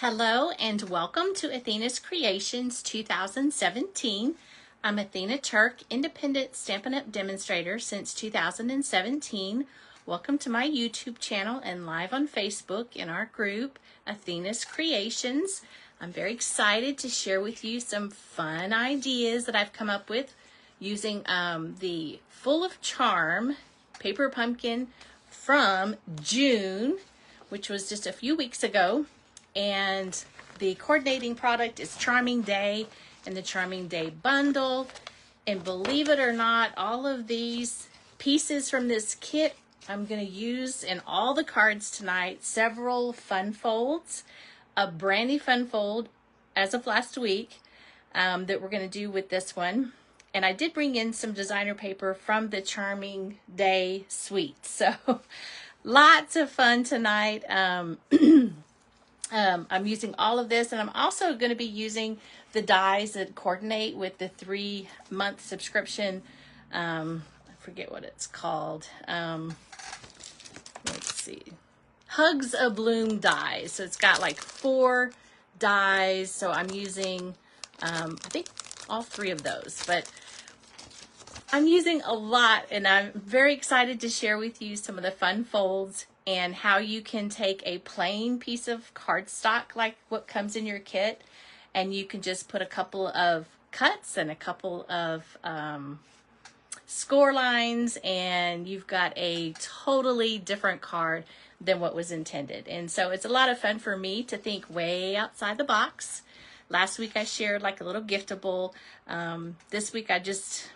Hello and welcome to Athena's Creations 2017. I'm Athena Turk, independent Stampin' Up! Demonstrator since 2017. Welcome to my YouTube channel and live on Facebook in our group, Athena's Creations. I'm very excited to share with you some fun ideas that I've come up with using the Full of Charm paper pumpkin from June, which was just a few weeks ago. And the coordinating product is Charming Day and the Charming Day bundle. And believe it or not, all of these pieces from this kit I'm going to use in all the cards tonight. Several fun folds, a brand new fun fold as of last week that we're going to do with this one. And I did bring in some designer paper from the Charming Day suite. So lots of fun tonight. I'm using all of this, and I'm also going to be using the dies that coordinate with the 3-month subscription. I forget what it's called. Let's see. Hugs a Bloom dies. So it's got like 4 dies. So I'm using, I think all 3 of those, but I'm using a lot, and I'm very excited to share with you some of the fun folds and how you can take a plain piece of cardstock like what comes in your kit, and you can just put a couple of cuts and a couple of score lines, and you've got a totally different card than what was intended. And so it's a lot of fun for me to think way outside the box. Last week I shared like a little giftable. This week I just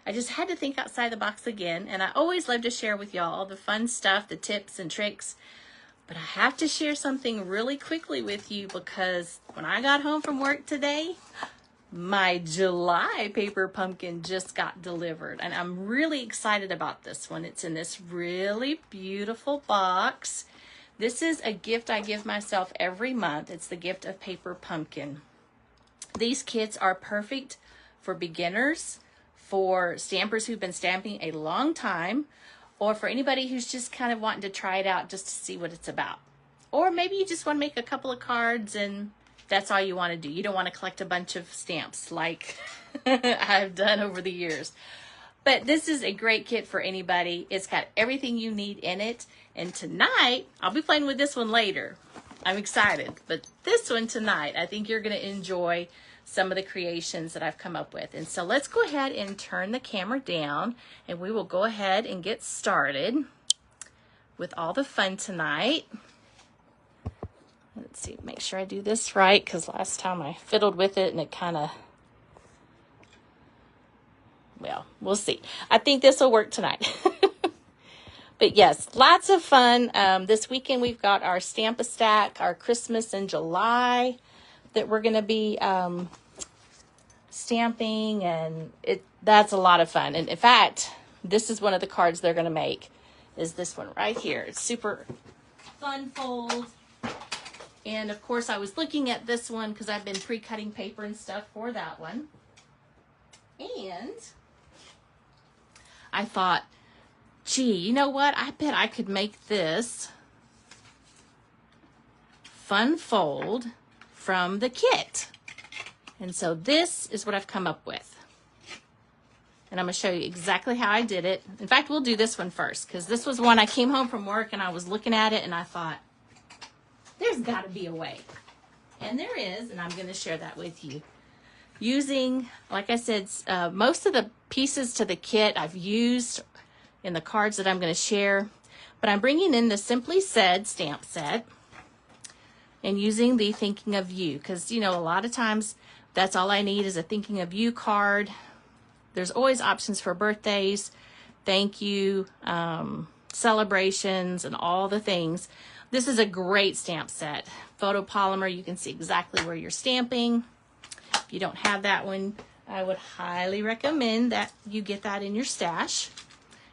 had to think outside the box again, and I always love to share with y'all all the fun stuff, the tips and tricks, but I have to share something really quickly with you because when I got home from work today, my July paper pumpkin just got delivered, and I'm really excited about this one. It's in this really beautiful box. This is a gift I give myself every month. It's the gift of paper pumpkin. These kits are perfect for beginners, for stampers who've been stamping a long time, or for anybody who's just kind of wanting to try it out just to see what it's about. Or maybe you just want to make a couple of cards and that's all you want to do. You don't want to collect a bunch of stamps like I've done over the years. But this is a great kit for anybody. It's got everything you need in it. And tonight, I'll be playing with this one later. I'm excited. But this one tonight, I think you're going to enjoy some of the creations that I've come up with. And so let's go ahead and turn the camera down, and we will go ahead and get started with all the fun tonight. Let's see, make sure I do this right, because last time I fiddled with it and it kind of, well, we'll see. I think this will work tonight. But yes, lots of fun. This weekend we've got our Stamp-A-Stack, our Christmas in July, that we're going to be stamping, and that's a lot of fun. And in fact, this is one of the cards they're going to make, is this one right here. It's super fun fold. And of course I was looking at this one because I've been pre-cutting paper and stuff for that one. And I thought, gee, you know what? I bet I could make this fun fold from the kit. And so this is what I've come up with. And I'm going to show you exactly how I did it. In fact, we'll do this one first, because this was one I came home from work and I was looking at it and I thought, there's got to be a way. And there is, and I'm going to share that with you. Using, like I said, most of the pieces to the kit I've used in the cards that I'm going to share, but I'm bringing in the Simply Said stamp set and using the Thinking of You, because, you know, a lot of times that's all I need is a Thinking of You card. There's always options for birthdays, thank you, celebrations, and all the things. This is a great stamp set. Photopolymer, you can see exactly where you're stamping. If you don't have that one, I would highly recommend that you get that in your stash.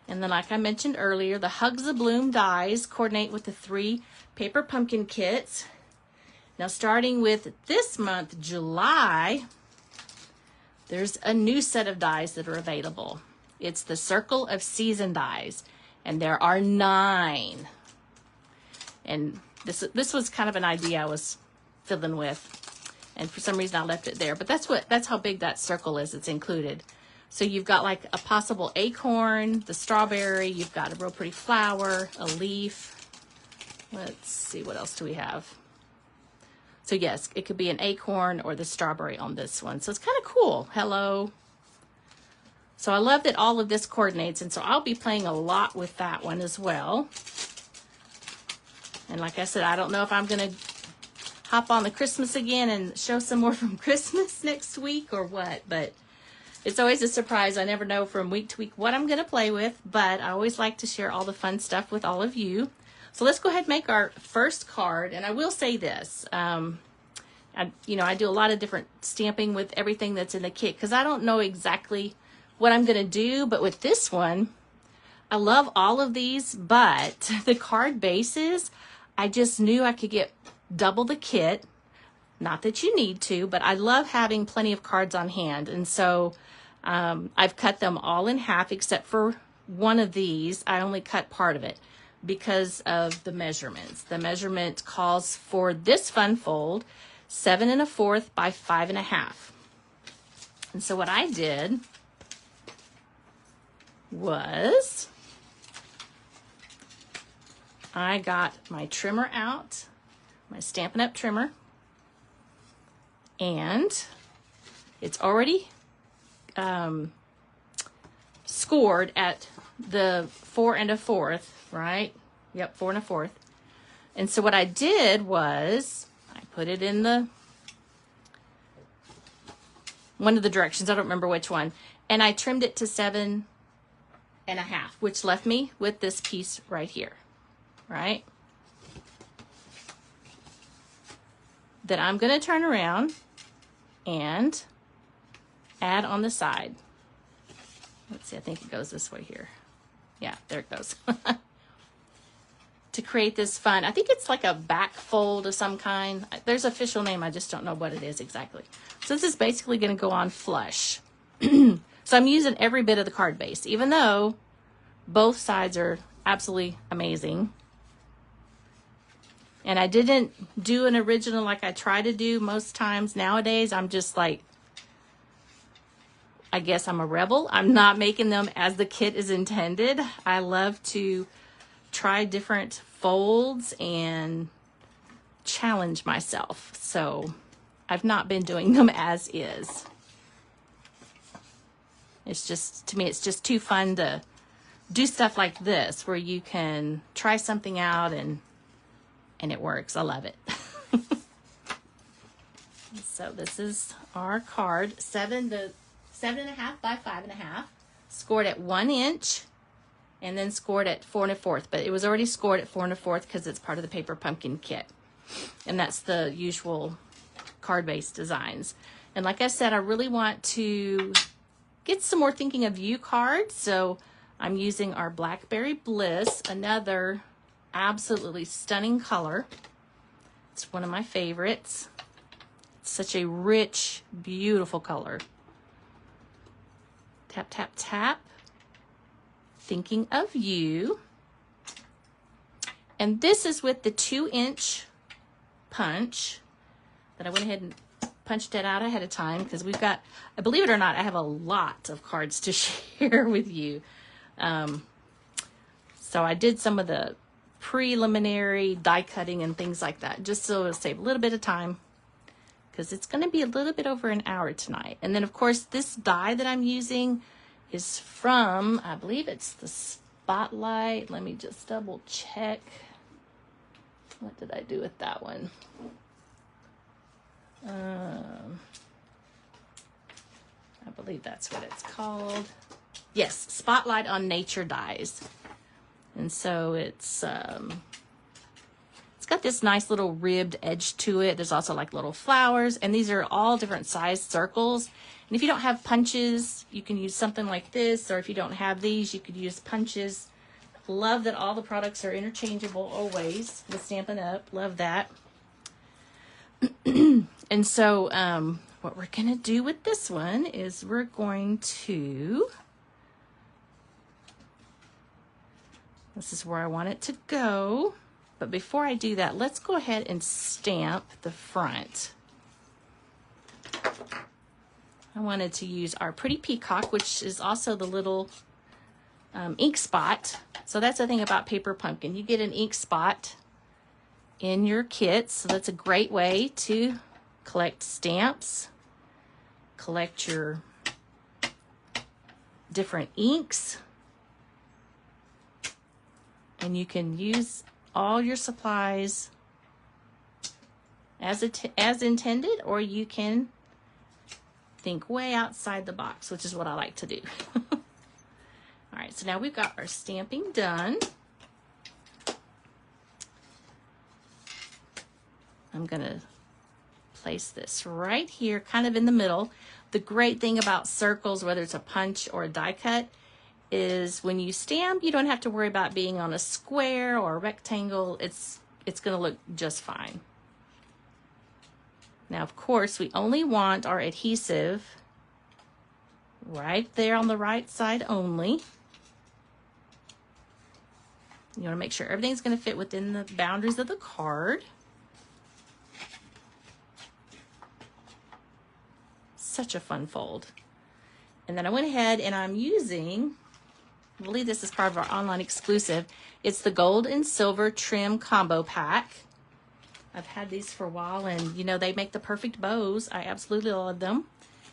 And then, like I mentioned earlier, the Hugs a Bloom dies coordinate with the 3 paper pumpkin kits. Now, starting with this month, July, there's a new set of dies that are available. It's the Circle of Season dies, and there are 9. And this was kind of an idea I was fiddling with. And for some reason I left it there, but that's how big that circle is. It's included. So you've got like a possible acorn, the strawberry, you've got a real pretty flower, a leaf. Let's see, what else do we have? So yes, it could be an acorn or the strawberry on this one. So it's kind of cool. Hello. So I love that all of this coordinates, and so I'll be playing a lot with that one as well. And like I said, I don't know if I'm going to hop on the Christmas again and show some more from Christmas next week or what, but it's always a surprise. I never know from week to week what I'm going to play with, but I always like to share all the fun stuff with all of you. So let's go ahead and make our first card. And I will say this, I do a lot of different stamping with everything that's in the kit because I don't know exactly what I'm going to do, but with this one, I love all of these, but the card bases, I just knew I could get double the kit. Not that you need to, but I love having plenty of cards on hand. And so I've cut them all in half except for one of these. I only cut part of it because of the measurements. The measurement calls for this fun fold 7 1/4 by 5 1/2. And so what I did was I got my trimmer out, my Stampin' Up! Trimmer, and it's already scored at the 4 1/4, right? Yep, 4 1/4. And so what I did was I put it in one of the directions, I don't remember which one, and I trimmed it to 7 1/2, which left me with this piece right here, right? That I'm going to turn around and add on the side. Let's see, I think it goes this way here. Yeah, there it goes. To create this fun, I think it's like a back fold of some kind. There's an official name, I just don't know what it is exactly. So this is basically going to go on flush. So I'm using every bit of the card base, even though both sides are absolutely amazing. And I didn't do an original like I try to do most times. Nowadays, I'm just like, I guess I'm a rebel. I'm not making them as the kit is intended. I love to try different folds and challenge myself. So I've not been doing them as is. It's just, to me, it's just too fun to do stuff like this where you can try something out and it works. I love it. So this is our card, 7 1/2 by 5 1/2, scored at 1 inch and then scored at 4 1/4, but it was already scored at 4 1/4 because it's part of the Paper Pumpkin kit. And that's the usual card-based designs. And like I said, I really want to get some more Thinking of You cards. So I'm using our Blackberry Bliss, another absolutely stunning color. It's one of my favorites. It's such a rich, beautiful color. Tap, tap, tap. Thinking of You. And this is with the 2-inch punch that I went ahead and punched it out ahead of time because we've got, believe it or not, I have a lot of cards to share with you. So I did some of the preliminary die cutting and things like that just so it'll save a little bit of time because it's going to be a little bit over an hour tonight. And then of course this die that I'm using is from, I believe it's the Spotlight. Let me just double check. What did I do with that one? I believe that's what it's called. Yes, Spotlight on Nature dies. And so it's got this nice little ribbed edge to it. There's also like little flowers, and these are all different sized circles. And if you don't have punches, you can use something like this, or if you don't have these, you could use punches. Love that all the products are interchangeable always with Stampin' Up. Love that. And so what we're going to do with this one is we're going to, this is where I want it to go. But before I do that, let's go ahead and stamp the front. I wanted to use our Pretty Peacock, which is also the little ink spot. So that's the thing about Paper Pumpkin. You get an ink spot in your kit, so that's a great way to collect stamps, collect your different inks, and you can use all your supplies as intended, or you can think way outside the box, which is what I like to do. All right, so now we've got our stamping done. I'm gonna place this right here, kind of in the middle. The great thing about circles, whether it's a punch or a die cut, is when you stamp, you don't have to worry about being on a square or a rectangle. It's gonna look just fine. Now, of course, we only want our adhesive right there on the right side only. You want to make sure everything's going to fit within the boundaries of the card. Such a fun fold. And then I went ahead and I'm using, I believe this is part of our online exclusive. It's the gold and silver trim combo pack. I've had these for a while, and you know, they make the perfect bows. I absolutely love them.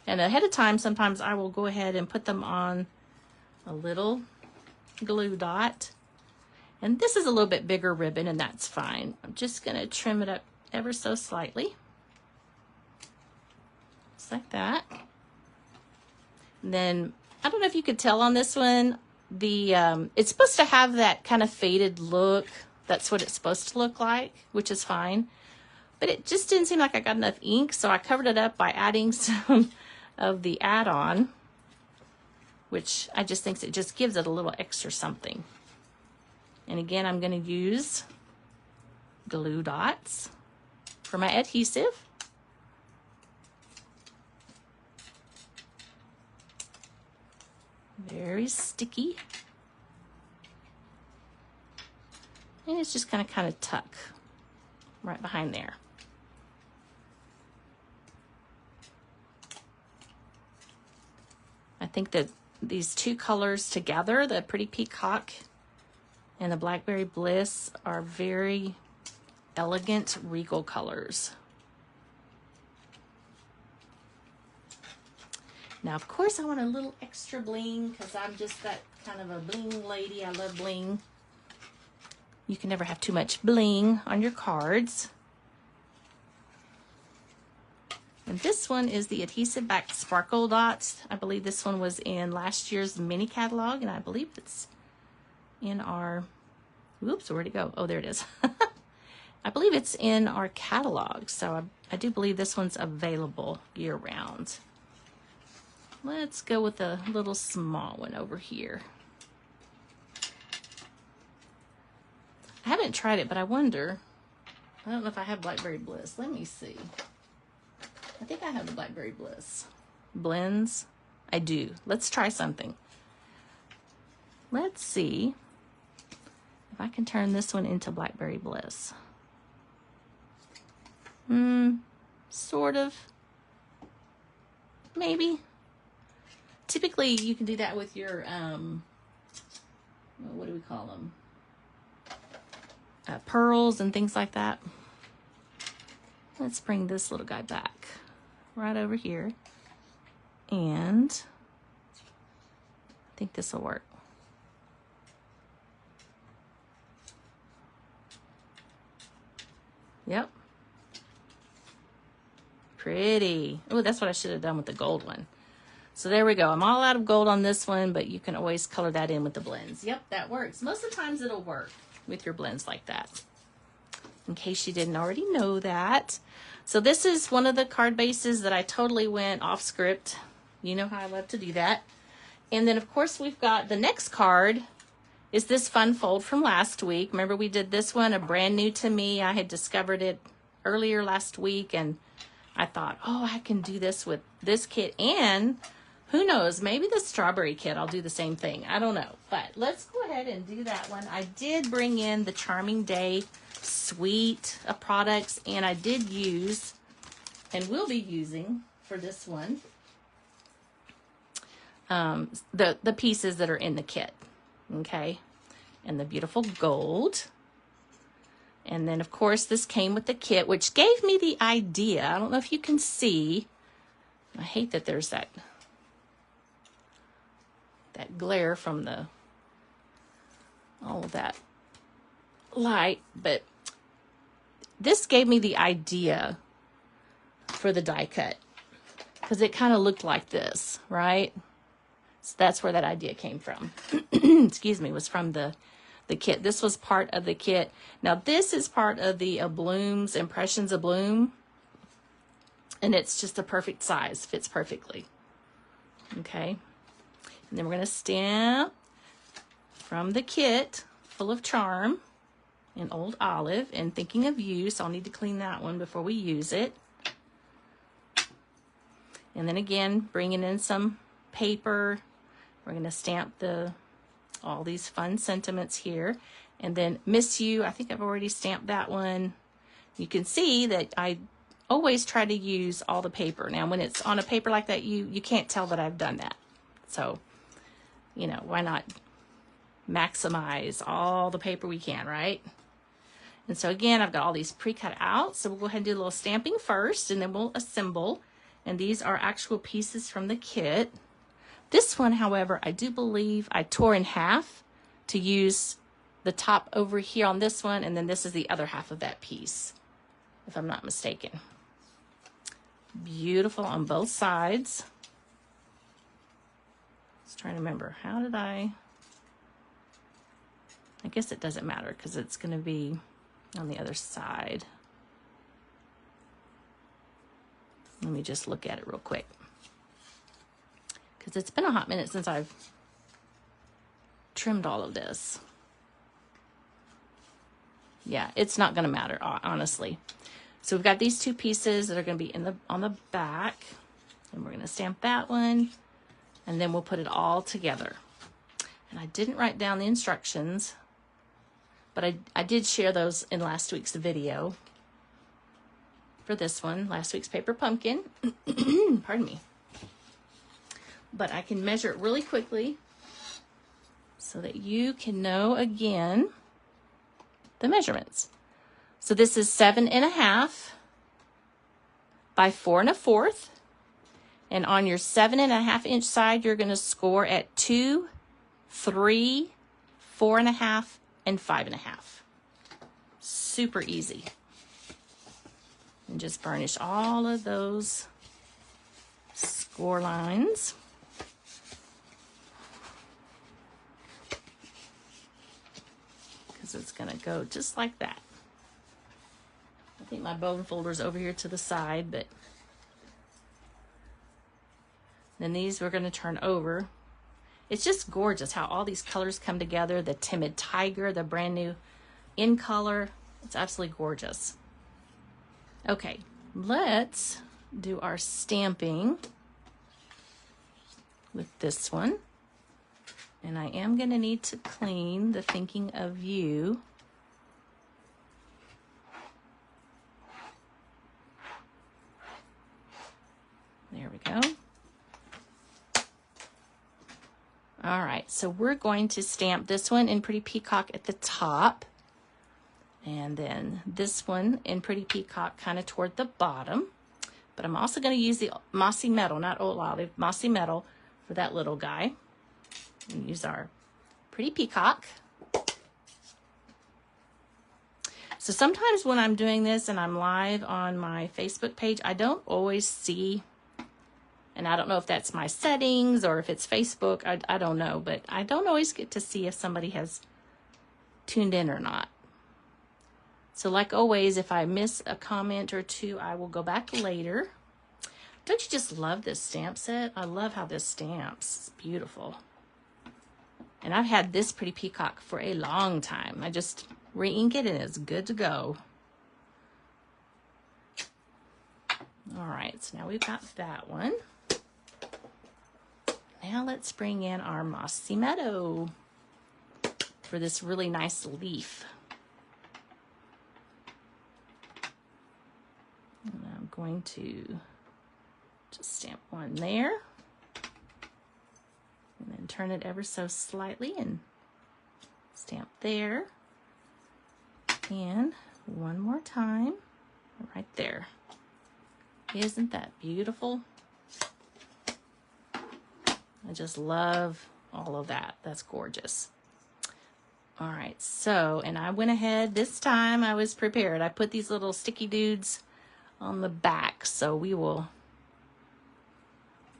And ahead of time, sometimes I will go ahead and put them on a little glue dot. And this is a little bit bigger ribbon, and that's fine. I'm just going to trim it up ever so slightly. Just like that. And then, I don't know if you could tell on this one, it's supposed to have that kind of faded look. That's what it's supposed to look like, which is fine. But it just didn't seem like I got enough ink, so I covered it up by adding some of the add-on, which I just think it just gives it a little extra something. And again, I'm going to use glue dots for my adhesive. Very sticky. And it's just going to kind of tuck right behind there. I think that these two colors together, the Pretty Peacock and the Blackberry Bliss, are very elegant, regal colors. Now, of course, I want a little extra bling because I'm just that kind of a bling lady. I love bling. You can never have too much bling on your cards. And this one is the adhesive back sparkle dots. I believe this one was in last year's mini catalog, and I believe it's in our, whoops, where'd it go? Oh, there it is. I believe it's in our catalog, so I do believe this one's available year-round. Let's go with a little small one over here. I haven't tried it, but I wonder, I don't know if I have Blackberry Bliss. Let me see. I think I have the Blackberry Bliss. Blends? I do. Let's try something. Let's see if I can turn this one into Blackberry Bliss. Sort of. Maybe. Typically, you can do that with your, what do we call them? Pearls and things like that. Let's bring this little guy back right over here. And I think this will work. Yep. Pretty. Oh, that's what I should have done with the gold one. So there we go. I'm all out of gold on this one, but you can always color that in with the blends. Yep, that works. Most of the times it'll work with your blends like that, in case you didn't already know that. So this is one of the card bases that I totally went off script. You know how I love to do that. And then, of course, we've got the next card is this fun fold from last week. Remember, we did this one, a brand new to me. I had discovered it earlier last week, and I thought, oh, I can do this with this kit, and who knows, maybe the strawberry kit, I'll do the same thing. I don't know, but let's go ahead and do that one. I did bring in the Charming Day suite of products, and I did use and will be using for this one the pieces that are in the kit, okay, and the beautiful gold. And then of course this came with the kit, which gave me the idea. I don't know if you can see, I hate that there's that glare from the all of that light, but this gave me the idea for the die cut because it kind of looked like this, right? So that's where that idea came from. Excuse me, was from the kit. This was part of the kit. Now this is part of the Bloom's Impressions of Bloom, and it's just a perfect size, fits perfectly. Okay, and then we're going to stamp from the kit full of charm in Old Olive and Thinking of You, so I'll need to clean that one before we use it. And then again, bringing in some paper, we're going to stamp all these fun sentiments here. And then Miss You, I think I've already stamped that one. You can see that I always try to use all the paper. Now when it's on a paper like that, you can't tell that I've done that. So, you know, why not maximize all the paper we can, right? And so again, I've got all these pre-cut out. So we'll go ahead and do a little stamping first, and then we'll assemble. And these are actual pieces from the kit. This one, however, I do believe I tore in half to use the top over here on this one, and then this is the other half of that piece, if I'm not mistaken. Beautiful on both sides. Just trying to remember, how did I guess it doesn't matter because it's going to be on the other side. Let me just look at it real quick, because it's been a hot minute since I've trimmed all of this. Yeah, it's not going to matter, honestly. So we've got these two pieces that are going to be on the back, and we're going to stamp that one, and then we'll put it all together. And I didn't write down the instructions, but I did share those in last week's video for this one, last week's paper pumpkin. Pardon me. But I can measure it really quickly so that you can know again the measurements. So this is 7.5 by 4 1/4. And on your 7.5 inch side, you're going to score at 2, 3, 4.5, and 5.5. Super easy. And just burnish all of those score lines. Because it's going to go just like that. I think my bone folder's over here to the side, but then these we're going to turn over. It's just gorgeous how all these colors come together. The Timid Tiger, the brand new in color. It's absolutely gorgeous. Okay, let's do our stamping with this one. And I am going to need to clean the Thinking of You. There we go. All right, so we're going to stamp this one in Pretty Peacock at the top. And then this one in Pretty Peacock kind of toward the bottom. But I'm also going to use the Mossy Metal, not Old Olive, Mossy Metal for that little guy. And use our Pretty Peacock. So sometimes when I'm doing this and I'm live on my Facebook page, I don't always see, and I don't know if that's my settings or if it's Facebook, I don't know, but I don't always get to see if somebody has tuned in or not. So like always, if I miss a comment or two, I will go back later. Don't you just love this stamp set? I love how this stamps. It's beautiful. And I've had this Pretty Peacock for a long time. I just re-ink it and it's good to go. All right, so now we've got that one. Now let's bring in our Mossy Meadow for this really nice leaf. I'm going to just stamp one there. And then turn it ever so slightly and stamp there. And one more time, right there. Isn't that beautiful? I just love all of that. That's gorgeous. All right, so, and I went ahead, this time I was prepared. I put these little sticky dudes on the back, so we will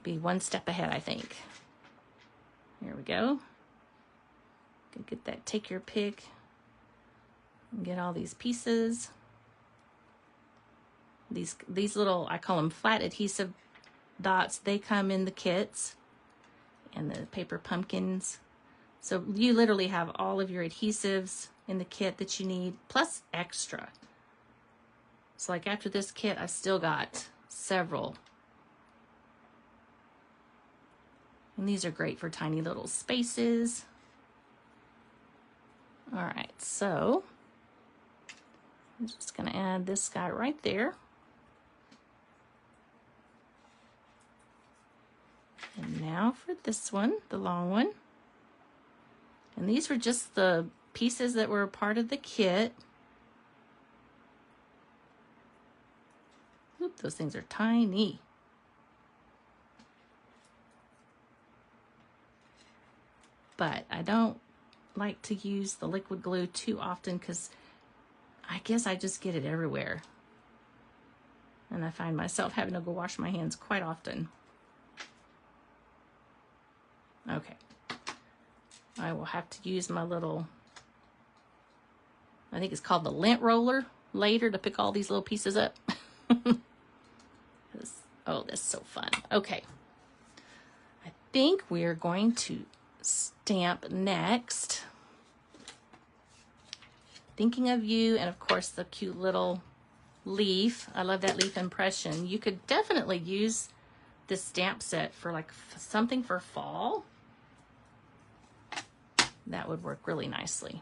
be one step ahead, I think. Here we go. Get that, take your pick and get all these pieces. These little, I call them flat adhesive dots, they come in the kits and the paper pumpkins. So you literally have all of your adhesives in the kit that you need, plus extra. So like after this kit, I still got several. And these are great for tiny little spaces. All right, so I'm just gonna add this guy right there. And now for this one, the long one. And these were just the pieces that were a part of the kit. Oop, those things are tiny. But I don't like to use the liquid glue too often because I guess I just get it everywhere. And I find myself having to go wash my hands quite often. Okay. I will have to use my little, I think it's called the lint roller later to pick all these little pieces up. Oh, that's so fun. Okay. I think we're going to stamp next. Thinking of You, and of course the cute little leaf. I love that leaf impression. You could definitely use this stamp set for like something for fall. That would work really nicely.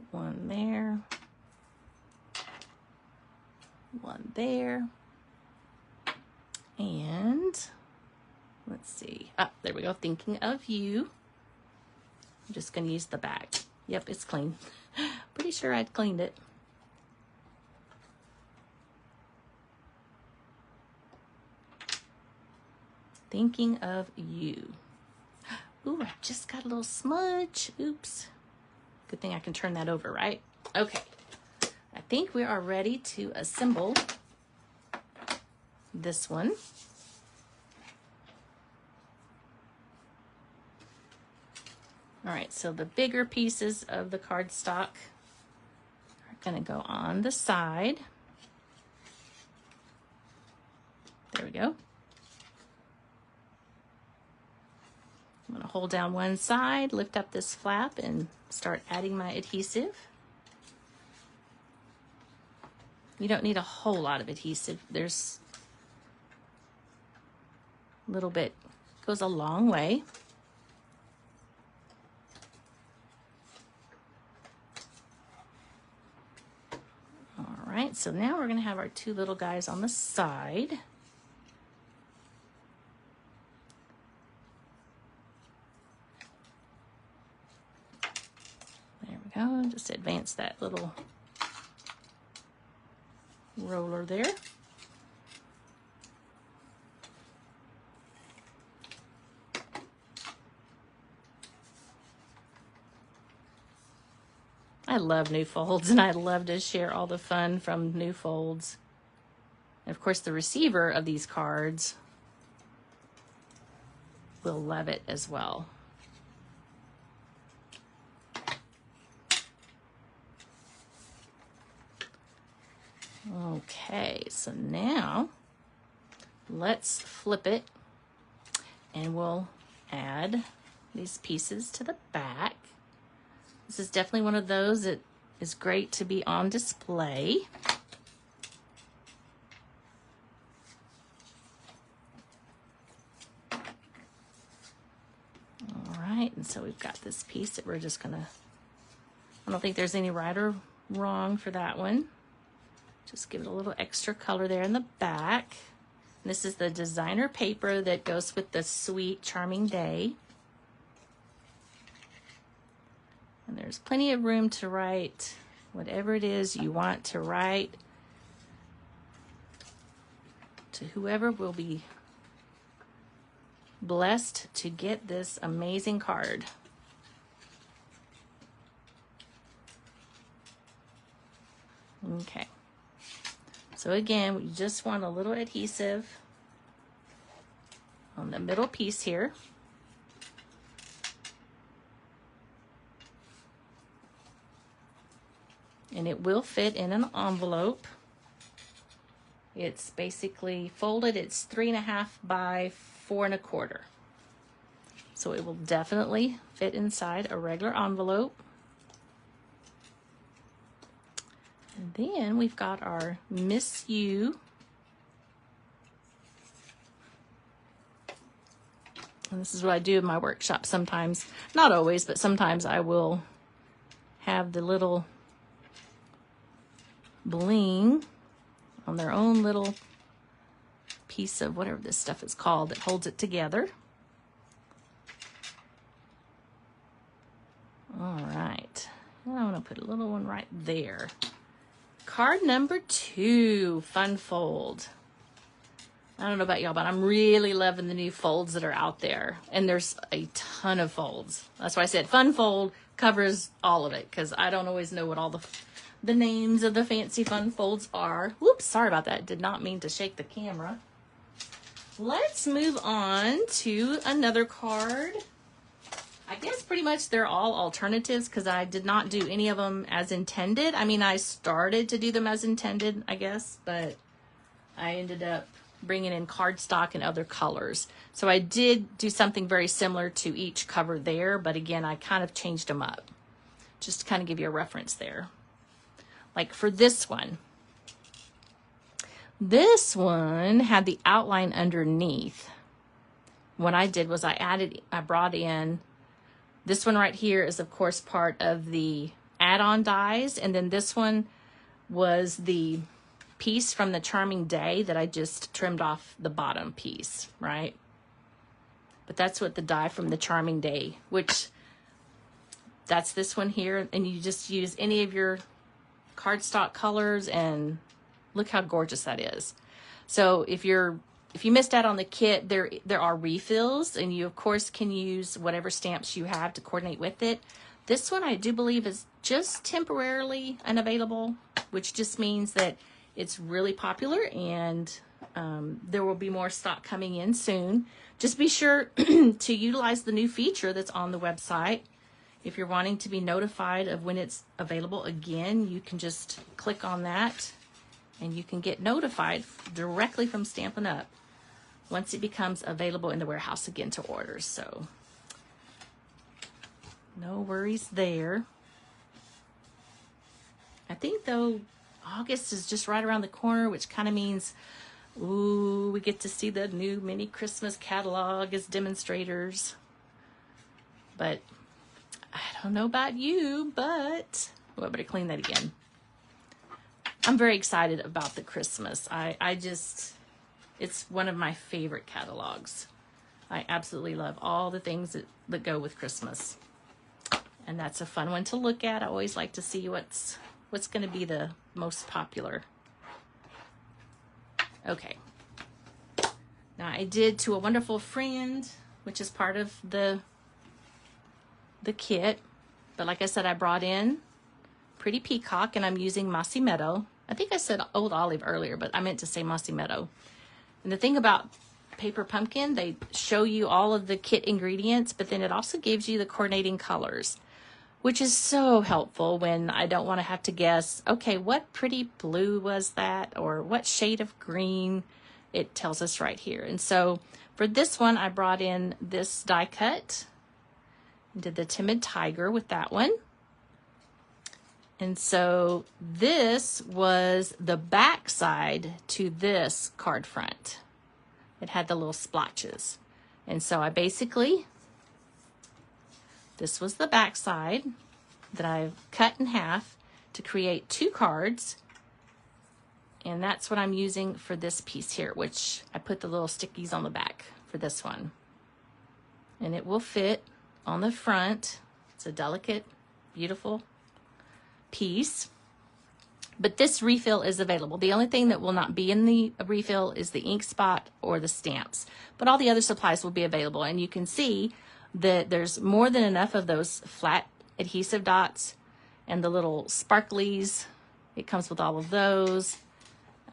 One there. One there. And let's see. Ah, there we go. Thinking of You. I'm just going to use the back. Yep, it's clean. Pretty sure I'd cleaned it. Thinking of You. Ooh, I just got a little smudge. Oops. Good thing I can turn that over, right? Okay. I think we are ready to assemble this one. All right, so the bigger pieces of the cardstock are going to go on the side. There we go. I'm going to hold down one side, lift up this flap, and start adding my adhesive. You don't need a whole lot of adhesive. There's a little bit, goes a long way. All right, so now we're going to have our two little guys on the side. There we go. Just advance that little roller there. I love new folds, and I love to share all the fun from new folds. And of course, the receiver of these cards will love it as well. Okay, so now let's flip it, and we'll add these pieces to the back. This is definitely one of those that is great to be on display. All right, and so we've got this piece that we're just gonna I don't think there's any right or wrong for that one. Just give it a little extra color there in the back. And this is the designer paper that goes with the Sweet Charming Day. And there's plenty of room to write whatever it is you want to write to whoever will be blessed to get this amazing card. Okay. So again, we just want a little adhesive on the middle piece here. And it will fit in an envelope. It's basically folded. It's 3.5 by 4 1/4. So it will definitely fit inside a regular envelope. And then we've got our Miss You. And this is what I do in my workshop sometimes. Not always, but sometimes I will have the little bling on their own little piece of whatever this stuff is called that holds it together. All right. And I want to put a little one right there. Card number 2, Fun Fold. I don't know about y'all, but I'm really loving the new folds that are out there. And there's a ton of folds. That's why I said Fun Fold covers all of it, because I don't always know what all the names of the fancy fun folds are. Whoops, sorry about that. Did not mean to shake the camera. Let's move on to another card. I guess pretty much they're all alternatives because I did not do any of them as intended. I mean, I started to do them as intended, I guess, but I ended up bringing in cardstock and other colors. So I did do something very similar to each cover there, but again, I kind of changed them up just to kind of give you a reference there. Like for this one had the outline underneath. What I did was I brought in, this one right here is of course part of the add-on dies, and then this one was the piece from the Charming Day that I just trimmed off the bottom piece, right? But that's what the die from the Charming Day, which that's this one here, and you just use any of your cardstock colors, and look how gorgeous that is. So if you missed out on the kit, there are refills, and you of course can use whatever stamps you have to coordinate with it. This one I do believe is just temporarily unavailable, which just means that it's really popular, and there will be more stock coming in soon. Just be sure to utilize the new feature that's on the website. If you're wanting to be notified of when it's available again, you can just click on that and you can get notified directly from Stampin' Up! Once it becomes available in the warehouse again to order. So no worries there. I think though August is just right around the corner, which kind of means, ooh, we get to see the new mini Christmas catalog as demonstrators. But I don't know about you, but I better clean that again. I'm very excited about the Christmas. It's one of my favorite catalogs. I absolutely love all the things that go with Christmas. And that's a fun one to look at. I always like to see what's going to be the most popular. Okay. Now I did To a Wonderful Friend, which is part of the kit. But like I said, I brought in Pretty Peacock, and I'm using Mossy Meadow. I think I said Old Olive earlier, but I meant to say Mossy Meadow. And the thing about Paper Pumpkin, they show you all of the kit ingredients, but then it also gives you the coordinating colors, which is so helpful when I don't want to have to guess, okay, what pretty blue was that? Or what shade of green? It tells us right here. And so for this one, I brought in this die cut. Did the Timid Tiger with that one. And so this was the back side to this card front. It had the little splotches. And so I basically, this was the back side. that I've cut in half to create 2 cards. And that's what I'm using for this piece here, which I put the little stickies on the back for this one. And it will fit on the front. It's a delicate, beautiful piece. But this refill is available. The only thing that will not be in the refill is the ink spot or the stamps. But all the other supplies will be available. And you can see that there's more than enough of those flat adhesive dots and the little sparklies. It comes with all of those.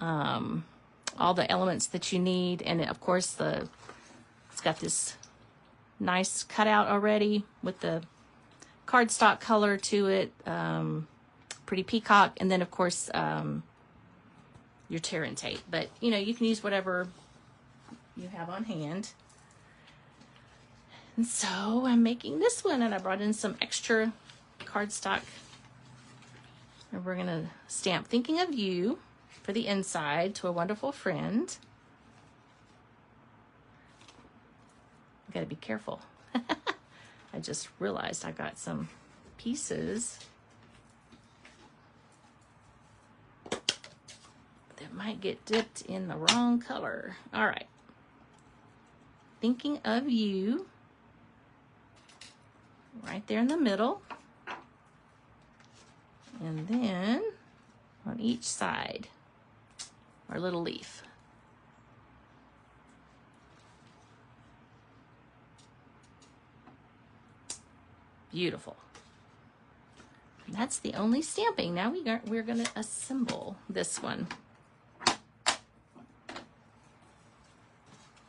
All the elements that you need. And of course, it's got this nice cutout already with the cardstock color to it. Pretty peacock, and then of course your tear and tape, but you know, you can use whatever you have on hand. And so I'm making this one, and I brought in some extra cardstock, and we're gonna stamp "Thinking of You" for the inside, "To a Wonderful Friend." Gotta be careful. I just realized I got some pieces that might get dipped in the wrong color. All right. "Thinking of You," right there in the middle. And then on each side, our little leaf. Beautiful. And that's the only stamping. Now we're going to assemble this one.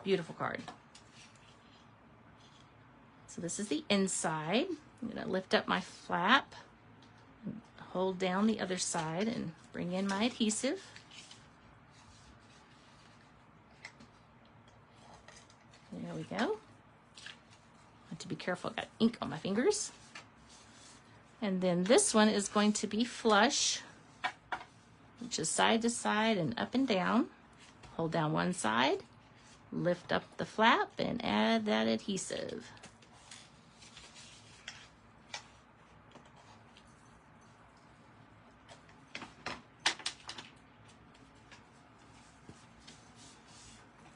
Beautiful card. So this is the inside. I'm going to lift up my flap, and hold down the other side, and bring in my adhesive. There we go. I have to be careful, I've got ink on my fingers. And then this one is going to be flush, which is side to side and up and down. Hold down one side, lift up the flap, and add that adhesive.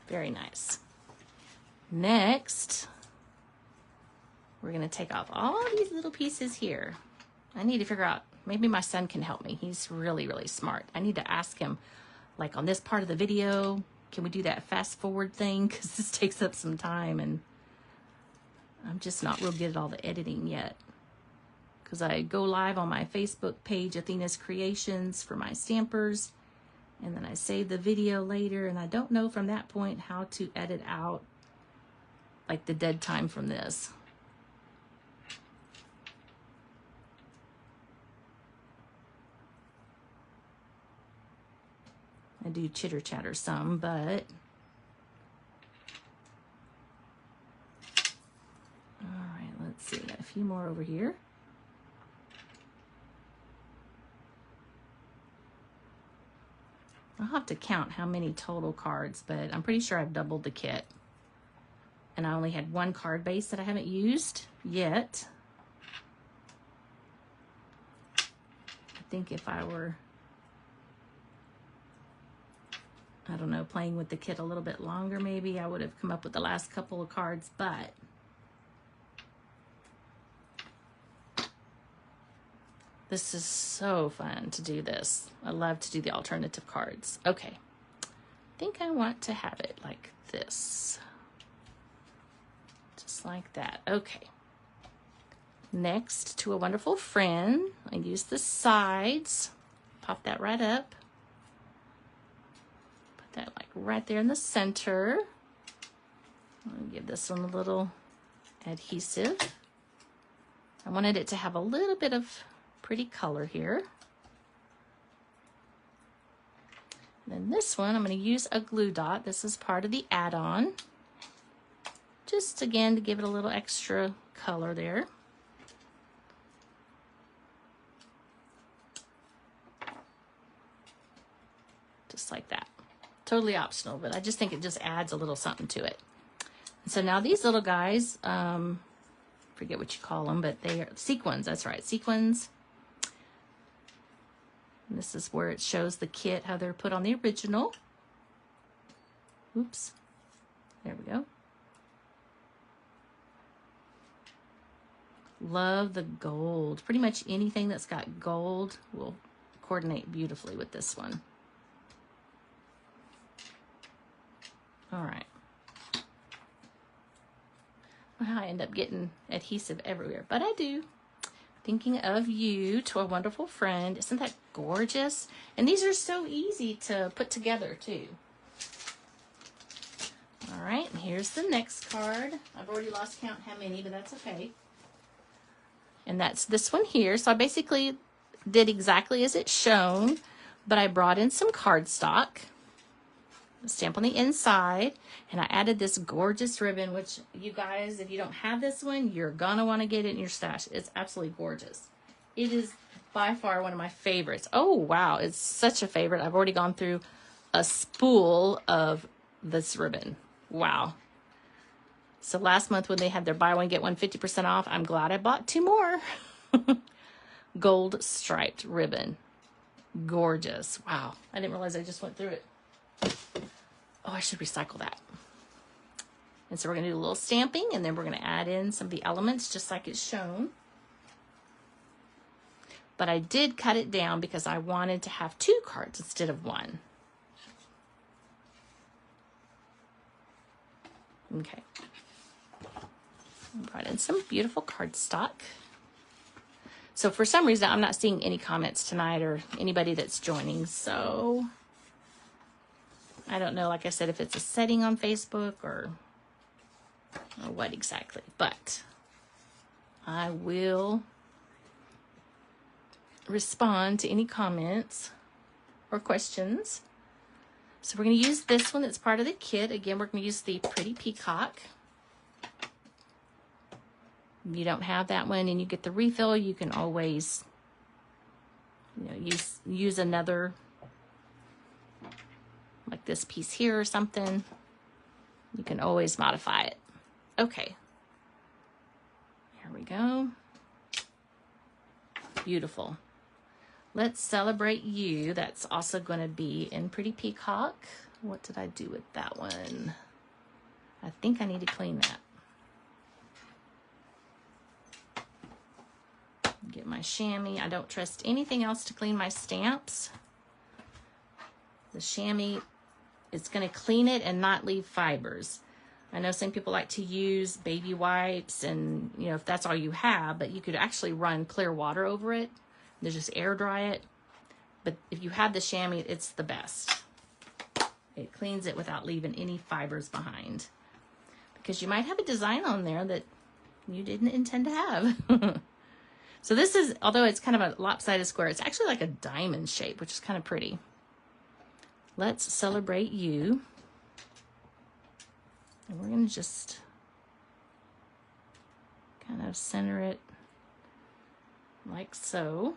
Very nice. Next, we're going to take off all these little pieces here. I need to figure out, maybe my son can help me. He's really, really smart. I need to ask him, like on this part of the video, can we do that fast forward thing? Because this takes up some time, and I'm just not real good at all the editing yet. Because I go live on my Facebook page, Athena's Creations, for my stampers, and then I save the video later, and I don't know from that point how to edit out like the dead time from this. I do chitter chatter some, but all right, let's see, got a few more over here. I'll have to count how many total cards, but I'm pretty sure I've doubled the kit. And I only had one card base that I haven't used yet. I think if I were, I don't know, playing with the kit a little bit longer, maybe I would have come up with the last couple of cards, but this is so fun to do this. I love to do the alternative cards. Okay, I think I want to have it like this. Just like that. Okay. Next, To a Wonderful Friend. I use the sides. Pop that right up. Put that like right there in the center. I'll give this one a little adhesive. I wanted it to have a little bit of pretty color here. And then this one, I'm going to use a glue dot. This is part of the add-on. Just again to give it a little extra color there. Just like that. Totally optional, but I just think it just adds a little something to it. And so now these little guys, forget what you call them, but they are sequins. That's right, sequins. And this is where it shows the kit, how they're put on the original. Oops. There we go. Love the gold. Pretty much anything that's got gold will coordinate beautifully with this one. All right. I end up getting adhesive everywhere, but I do. Thinking of you to a wonderful friend. Isn't that gorgeous? And these are so easy to put together too. All right, and here's the next card. I've already lost count how many, but that's okay. And that's this one here. So I basically did exactly as it's shown, but I brought in some cardstock, stamp on the inside, and I added this gorgeous ribbon, which you guys, if you don't have this one, you're gonna want to get it in your stash. It's absolutely gorgeous. It is by far one of my favorites. Oh wow, it's such a favorite. I've already gone through a spool of this ribbon. Wow. So last month when they had their buy one get one 50% off, I'm glad I bought 2 more. Gold striped ribbon. Gorgeous. Wow. I didn't realize I just went through it. Oh, I should recycle that. And so we're going to do a little stamping, and then we're going to add in some of the elements just like it's shown. But I did cut it down because I wanted to have 2 cards instead of 1. Okay. I brought in some beautiful cardstock. So for some reason, I'm not seeing any comments tonight or anybody that's joining. So I don't know, like I said, if it's a setting on Facebook or what exactly. But I will respond to any comments or questions. So we're going to use this one that's part of the kit. Again, we're going to use the Pretty Peacock. If you don't have that one and you get the refill, you can always, use another, like this piece here or something. You can always modify it. Okay. Here we go. Beautiful. Let's Celebrate You. That's also going to be in Pretty Peacock. What did I do with that one? I think I need to clean that. Get my chamois. I don't trust anything else to clean my stamps. The chamois, it's going to clean it and not leave fibers. I know some people like to use baby wipes and, if that's all you have, but you could actually run clear water over it. They just air dry it. But if you have the chamois, it's the best. It cleans it without leaving any fibers behind. Because you might have a design on there that you didn't intend to have. So this is, although it's kind of a lopsided square, it's actually like a diamond shape, which is kind of pretty. Let's Celebrate You. And we're going to just kind of center it like so.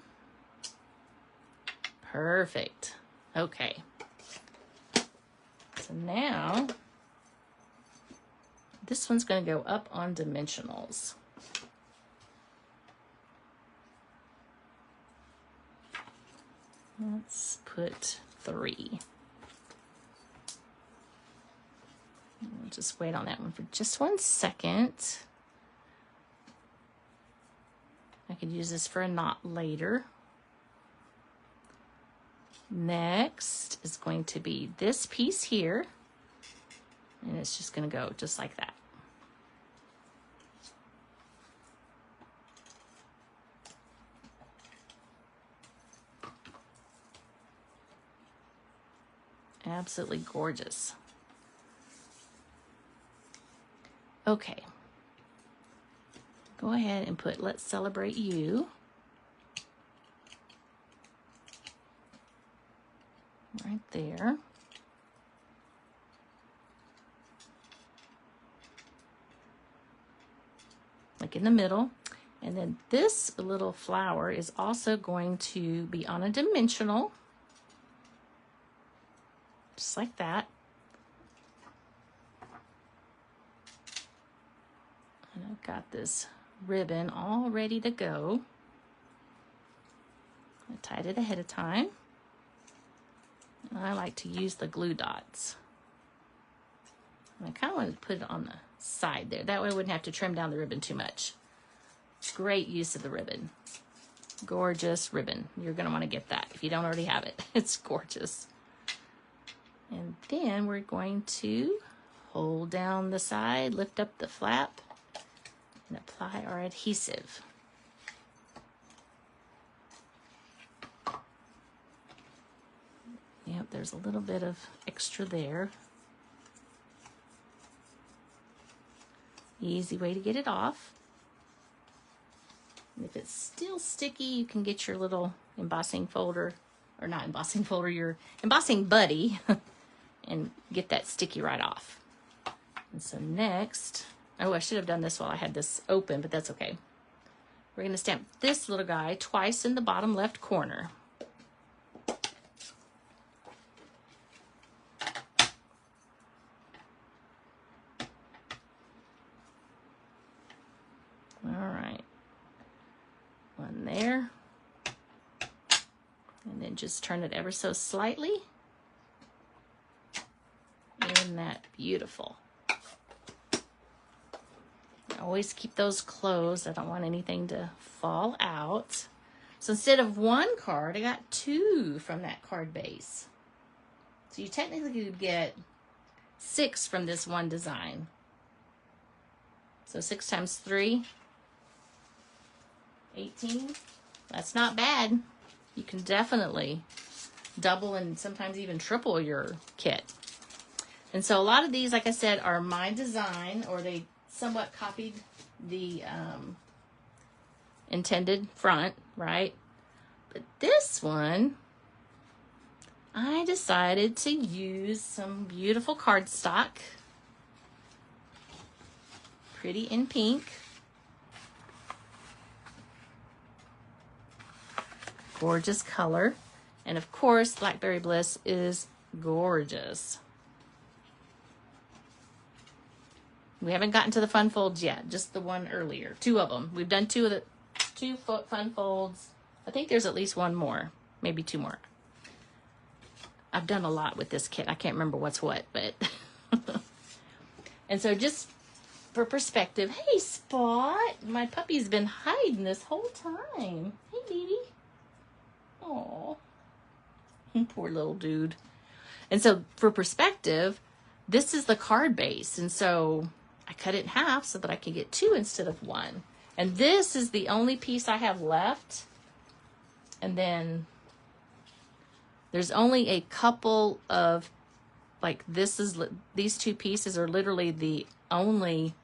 Perfect. Okay. So now, this one's going to go up on dimensionals. Let's put 3. We'll just wait on that one for just 1 second. I could use this for a knot later. Next is going to be this piece here. And it's just going to go just like that. Absolutely gorgeous. Okay. Go ahead and put Let's Celebrate You. Right there. Like in the middle. And then this little flower is also going to be on a dimensional. Just like that. And I've got this ribbon all ready to go. I tied it ahead of time. And I like to use the glue dots. And I kind of want to put it on the side there. That way I wouldn't have to trim down the ribbon too much. Great use of the ribbon. Gorgeous ribbon. You're going to want to get that if you don't already have it. It's gorgeous. And then we're going to hold down the side, lift up the flap, and apply our adhesive. Yep, there's a little bit of extra there. Easy way to get it off. And if it's still sticky, you can get your little embossing folder, or not embossing folder, your embossing buddy, and get that sticky right off. And so next, oh, I should have done this while I had this open, but that's okay. We're going to stamp this little guy twice in the bottom left corner. There, and then just turn it ever so slightly. Isn't that beautiful? Always keep those closed. I don't want anything to fall out. So instead of one card, I got 2 from that card base. So you technically could get 6 from this one design. So 6 times 3. 18. That's not bad. You can definitely double and sometimes even triple your kit. And so a lot of these, like I said, are my design, or they somewhat copied the intended front, right? But this one, I decided to use some beautiful cardstock. Pretty in pink. Gorgeous color. And of course, Blackberry Bliss is gorgeous. We haven't gotten to the fun folds yet, just the one earlier. 2 of them. We've done 2 of the 2 fun folds. I think there's at least 1 more, maybe 2 more. I've done a lot with this kit. I can't remember what's what, but and so just for perspective, hey Spot, my puppy's been hiding this whole time. Hey baby. Oh, poor little dude. And so for perspective, this is the card base. And so I cut it in half so that I can get 2 instead of 1. And this is the only piece I have left. And then there's only a couple of, like these 2 pieces are literally the only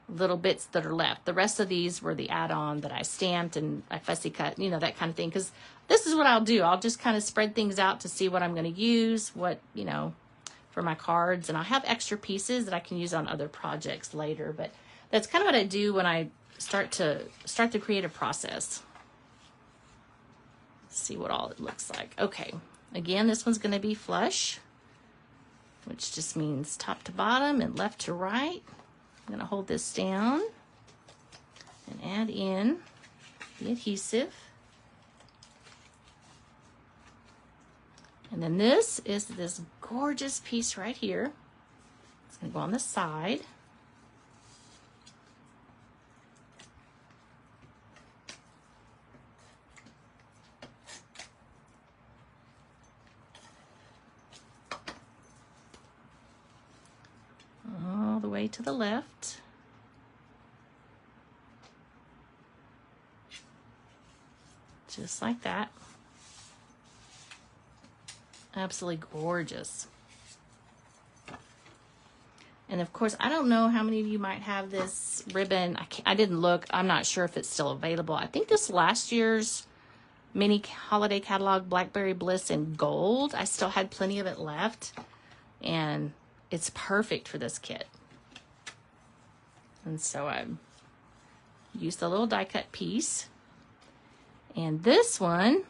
little bits that are left. The rest of these were the add-on that I stamped and I fussy cut, you know, that kind of thing. Because this is what I'll do. I'll just kind of spread things out to see what I'm going to use, what, you know, for my cards. And I'll have extra pieces that I can use on other projects later. But that's kind of what I do when I start the creative process. Let's see what all it looks like. Okay. Again, this one's going to be flush, which just means top to bottom and left to right. I'm going to hold this down and add in the adhesive. And then this is this gorgeous piece right here. It's going to go on the side. All the way to the left. Just like that. Absolutely gorgeous. And of course, I don't know how many of you might have this ribbon. I didn't look. I'm not sure if it's still available. I think this last year's mini holiday catalog, Blackberry Bliss in gold, I still had plenty of it left. And it's perfect for this kit. And so I used the little die cut piece. And this one,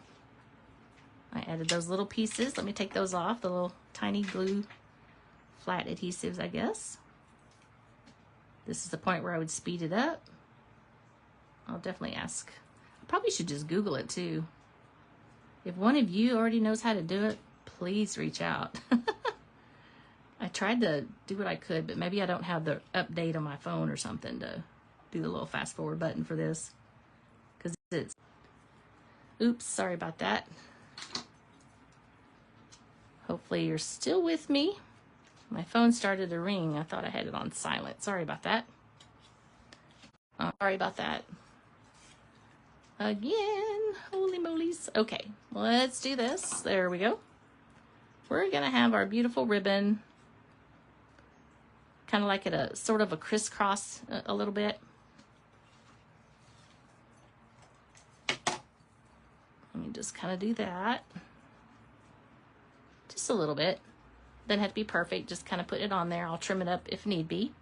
I added those little pieces. Let me take those off, the little tiny glue flat adhesives, I guess. This is the point where I would speed it up. I'll definitely ask. I probably should just Google it too. If one of you already knows how to do it, please reach out. I tried to do what I could, but maybe I don't have the update on my phone or something to do the little fast forward button for this. Because it's, oops, sorry about that. Hopefully you're still with me. My phone started to ring. I thought I had it on silent. Sorry about that. Sorry about that. Again, holy molies. Okay, let's do this. There we go. We're gonna have our beautiful ribbon, kind of like at a sort of a crisscross a little bit. Let me just kind of do that. Just a little bit. Doesn't have to be perfect, just kind of put it on there. I'll trim it up if need be.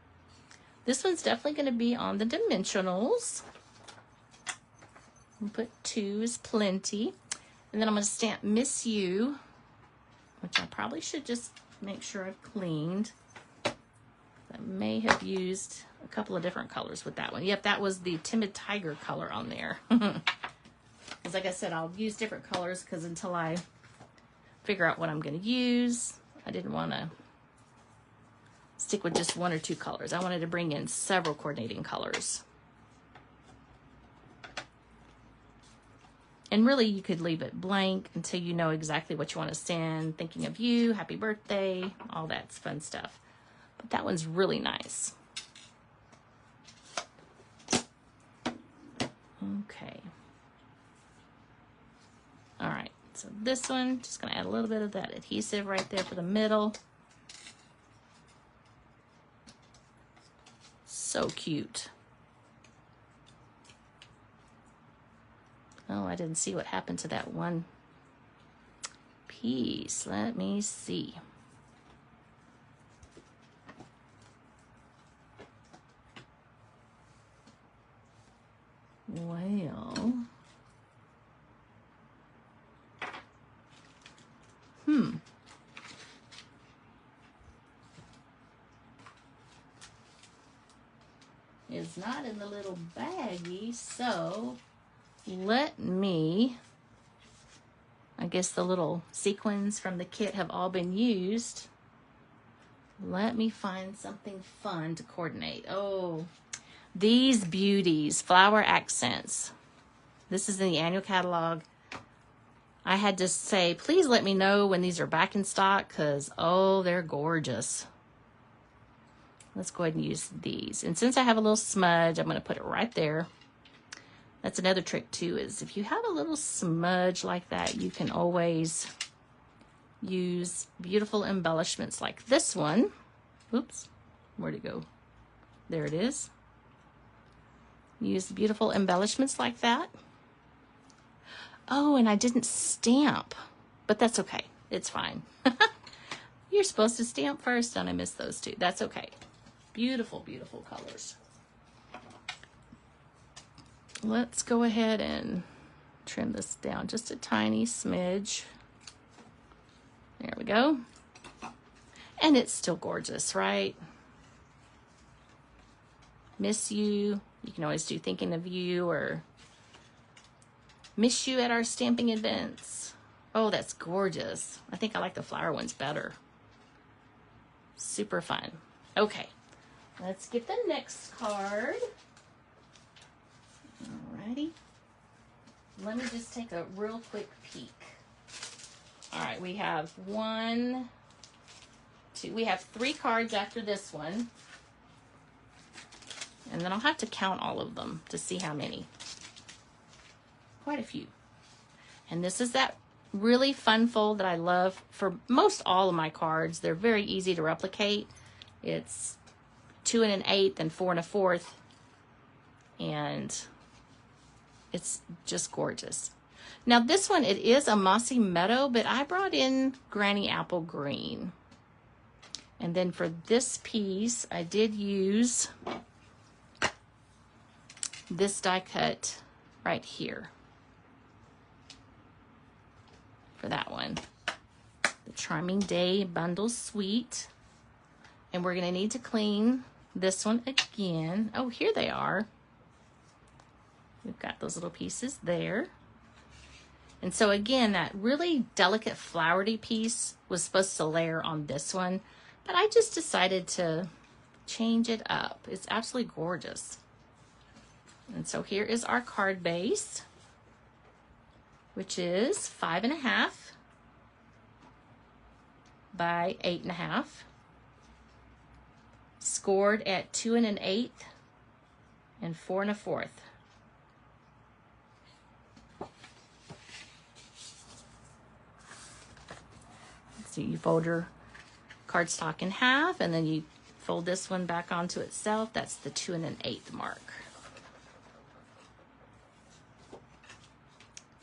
This one's definitely going to be on the dimensionals. Put 2 is plenty. And then I'm going to stamp Miss You, which I probably should just make sure I've cleaned. I may have used a couple of different colors with that one. Yep, that was the Timid Tiger color on there. Because like I said, I'll use different colors because until I figure out what I'm going to use, I didn't want to stick with just 1 or 2 colors. I wanted to bring in several coordinating colors. And really, you could leave it blank until you know exactly what you want to send. Thinking of you, happy birthday, all that fun stuff. But that one's really nice. Okay. All right, so this one, just gonna add a little bit of that adhesive right there for the middle. So cute. Oh, I didn't see what happened to that one piece. Let me see. Well, it's not in the little baggie, so let me, I guess the little sequins from the kit have all been used. Let me find something fun to coordinate. Oh, these beauties, flower accents. This is in the annual catalog. I had to say, please let me know when these are back in stock because, oh, they're gorgeous. Let's go ahead and use these. And since I have a little smudge, I'm going to put it right there. That's another trick too, is if you have a little smudge like that, you can always use beautiful embellishments like this one. Oops, where'd it go? There it is. Use beautiful embellishments like that. Oh, and I didn't stamp, but that's okay. It's fine. You're supposed to stamp first, and I missed those two. That's okay. Beautiful, beautiful colors. Let's go ahead and trim this down just a tiny smidge. There we go. And it's still gorgeous, right? Miss you. You can always do thinking of you or miss you at our stamping events. Oh, that's gorgeous. I think I like the flower ones better. Super fun. Okay, let's get the next card. Alrighty. Let me just take a real quick peek. All right, we have 1, 2, we have 3 cards after this one. And then I'll have to count all of them to see how many. Quite a few. And this is that really fun fold that I love for most all of my cards. They're very easy to replicate. It's 2 1/8 and 4 1/4. And it's just gorgeous. Now this one, it is a mossy meadow, but I brought in Granny Apple Green. And then for this piece, I did use this die cut right here for that one. The Charming Day Bundle Suite. And we're gonna need to clean this one again. Oh, here they are. We've got those little pieces there. And so again, that really delicate flowery piece was supposed to layer on this one, but I just decided to change it up. It's absolutely gorgeous. And so here is our card base, which is 5.5 by 8.5, scored at 2 1/8 and 4 1/4. So you fold your cardstock in half, and then you fold this one back onto itself. That's the 2 1/8 mark.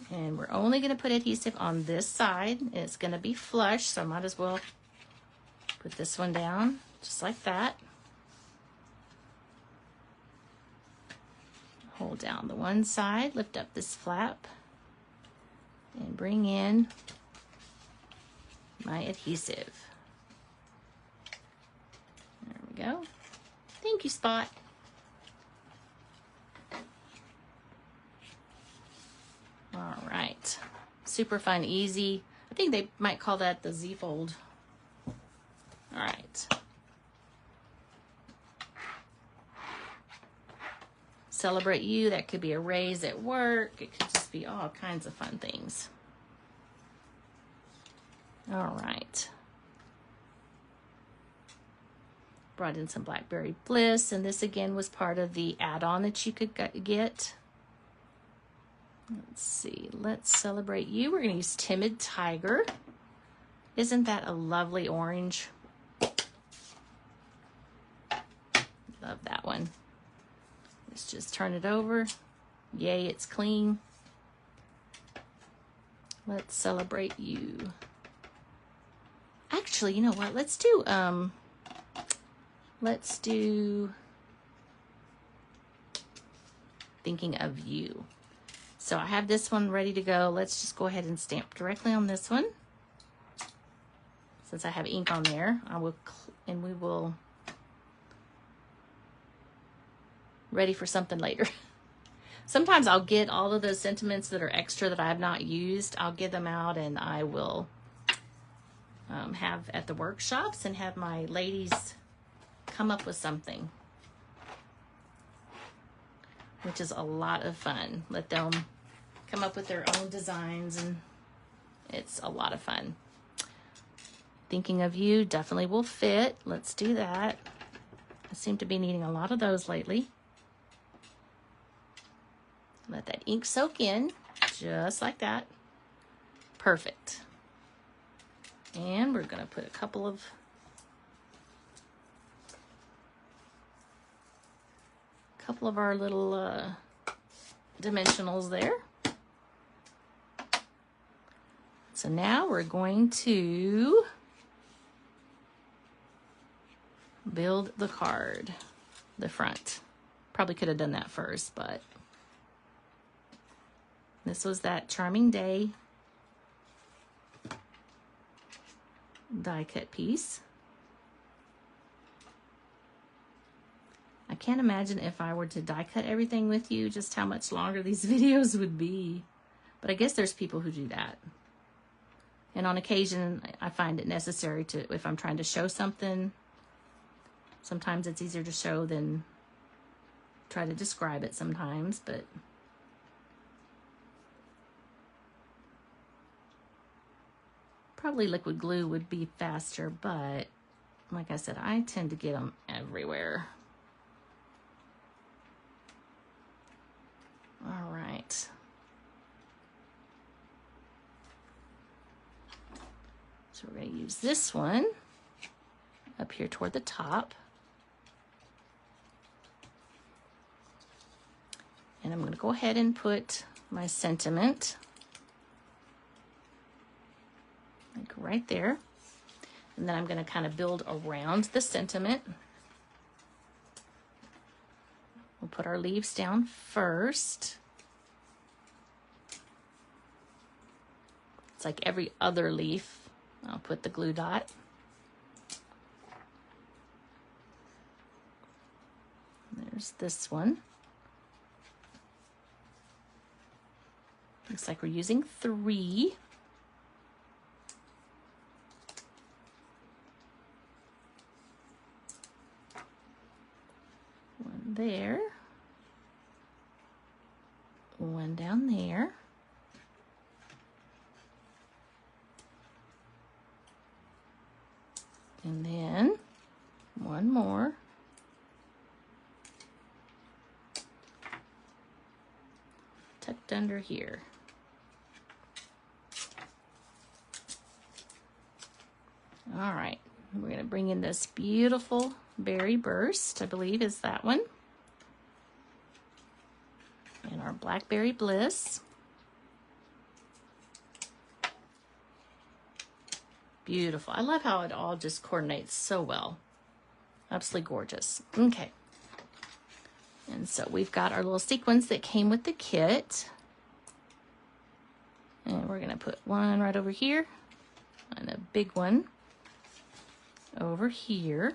And we're only going to put adhesive on this side. It's going to be flush, so I might as well put this one down just like that. Hold down the one side, lift up this flap, and bring in my adhesive. There we go. Thank you, Spot. All right. Super fun, easy. I think they might call that the Z-fold. All right. Celebrate you. That could be a raise at work. It could just be all kinds of fun things. All right. Brought in some Blackberry Bliss, and this again was part of the add-on that you could get. Let's see. Let's celebrate you. We're going to use Timid Tiger. Isn't that a lovely orange? Love that one. Let's just turn it over. Yay, it's clean. Let's celebrate you. Actually, you know what? Let's do Thinking of You. So I have this one ready to go. Let's just go ahead and stamp directly on this one. Since I have ink on there, we will ready for something later. Sometimes I'll get all of those sentiments that are extra that I have not used. I'll get them out, and I will have at the workshops and have my ladies come up with something, which is a lot of fun. Let them come up with their own designs, and it's a lot of fun. Thinking of You definitely will fit. Let's do that. I seem to be needing a lot of those lately. Let that ink soak in, just like that. Perfect. And we're going to put a couple of our little dimensionals there. So now we're going to build the card, the front. Probably could have done that first, but this was that Charming Day die cut piece. I can't imagine if I were to die cut everything with you, just how much longer these videos would be. But I guess there's people who do that. And on occasion, I find it necessary to, if I'm trying to show something, sometimes it's easier to show than try to describe it sometimes, but probably liquid glue would be faster, but like I said, I tend to get them everywhere. All right. So we're going to use this one up here toward the top. And I'm going to go ahead and put my sentiment like right there. And then I'm going to kind of build around the sentiment. We'll put our leaves down first. It's like every other leaf. I'll put the glue dot. There's this one. Looks like we're using 3. One there. One down there. And then one more. Tucked under here. All right, we're going to bring in this beautiful berry burst, I believe is that one. And our blackberry bliss. Beautiful. I love how it all just coordinates so well. Absolutely gorgeous. Okay. And so we've got our little sequins that came with the kit. And we're going to put one right over here and a big one over here.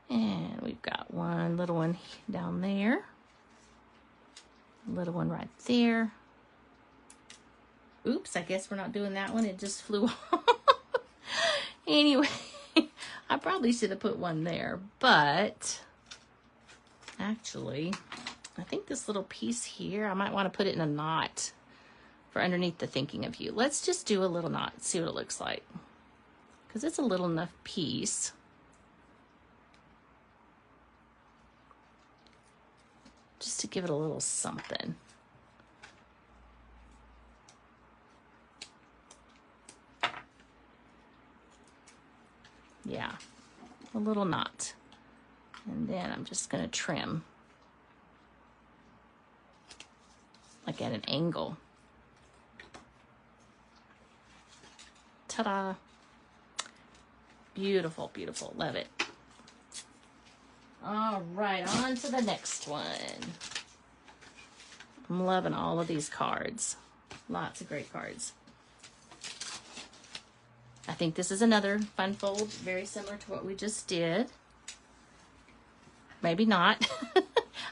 And we've got one little one down there. Little one right there. Oops, I guess we're not doing that one. It just flew off. Anyway, I probably should have put one there, but actually, I think this little piece here, I might want to put it in a knot for underneath the thinking of you. Let's just do a little knot, see what it looks like, because it's a little enough piece. Just to give it a little something. Yeah, a little knot. And then I'm just going to trim like at an angle. Ta-da! Beautiful, beautiful. Love it. All right, on to the next one. I'm loving all of these cards. Lots of great cards. I think this is another fun fold, very similar to what we just did. Maybe not.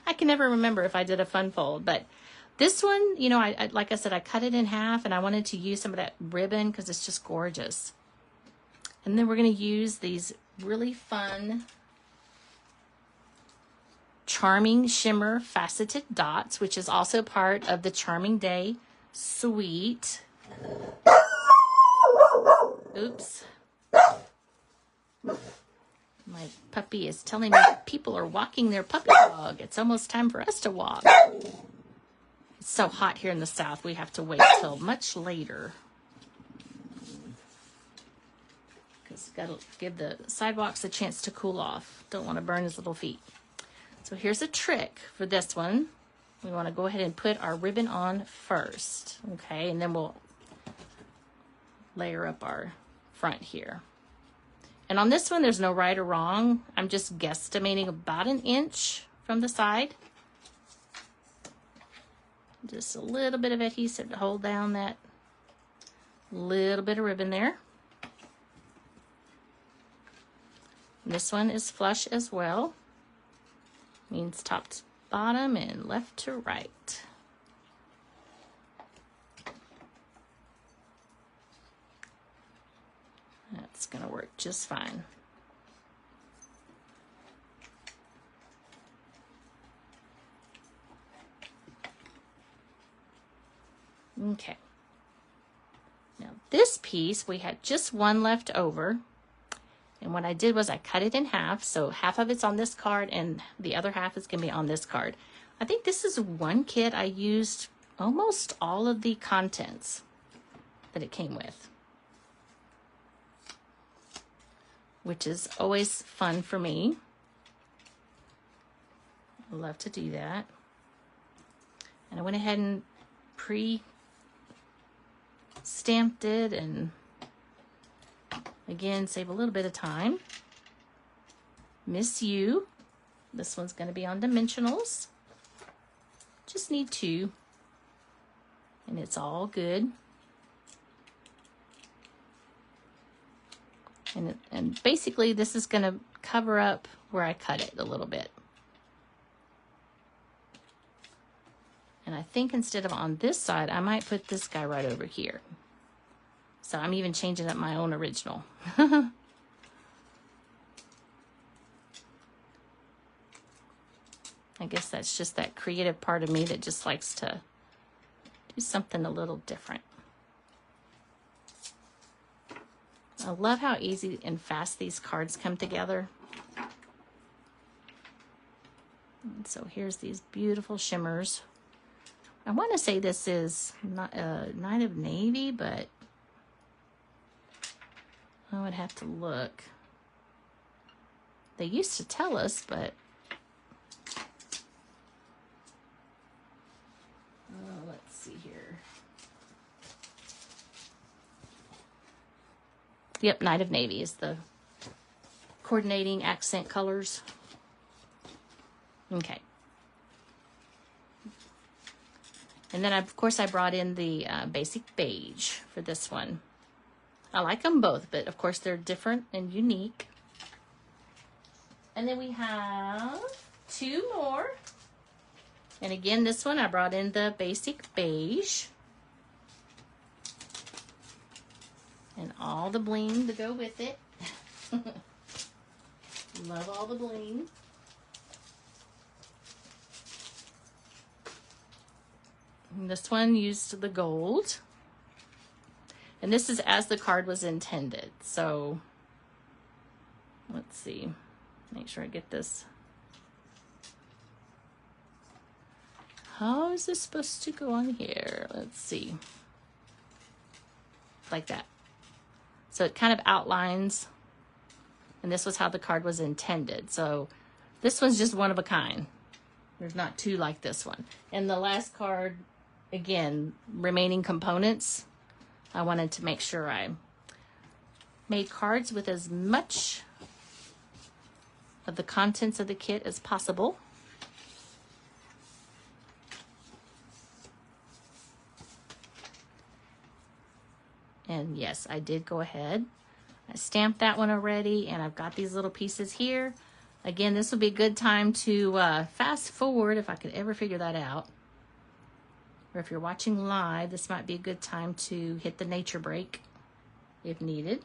I can never remember if I did a fun fold, but this one, you know, I like I said, I cut it in half and I wanted to use some of that ribbon because it's just gorgeous. And then we're going to use these really fun Charming Shimmer Faceted Dots, which is also part of the Charming Day suite. Oops. My puppy is telling me people are walking their puppy dog. It's almost time for us to walk. It's so hot here in the south, we have to wait till much later. Because got to give the sidewalks a chance to cool off. Don't want to burn his little feet. So here's a trick for this one. We want to go ahead and put our ribbon on first. Okay, and then we'll layer up our front here. And on this one, there's no right or wrong. I'm just guesstimating about 1 inch from the side. Just a little bit of adhesive to hold down that little bit of ribbon there. This one is flush as well. Means top to bottom and left to right. That's going to work just fine. Okay. Now this piece, we had just one left over. And what I did was I cut it in half. So half of it's on this card and the other half is going to be on this card. I think this is one kit I used almost all of the contents that it came with, which is always fun for me. I love to do that. And I went ahead and pre-stamped it and again, save a little bit of time. Miss You. This one's going to be on dimensionals. Just need 2. And it's all good. And basically, this is going to cover up where I cut it a little bit. I think instead of on this side, I might put this guy right over here. So I'm even changing up my own original. I guess that's just that creative part of me that just likes to do something a little different. I love how easy and fast these cards come together. And so here's these beautiful shimmers. I want to say this is not Night of Navy, but I would have to look. They used to tell us, but let's see here. Yep, Night of Navy is the coordinating accent colors. Okay. And then, of course, I brought in the basic beige for this one. I like them both, but of course, they're different and unique. And then we have two more. And again, this one, I brought in the basic beige. And all the bling to go with it. Love all the bling. And this one used the gold. And this is as the card was intended. So, let's see. Make sure I get this. How is this supposed to go on here? Let's see. Like that. So it kind of outlines. And this was how the card was intended. So this one's just one of a kind. There's not two like this one. And the last card, again, remaining components. I wanted to make sure I made cards with as much of the contents of the kit as possible. And yes, I did go ahead. I stamped that one already, and I've got these little pieces here. Again, this would be a good time to fast forward if I could ever figure that out. Or if you're watching live, this might be a good time to hit the nature break if needed.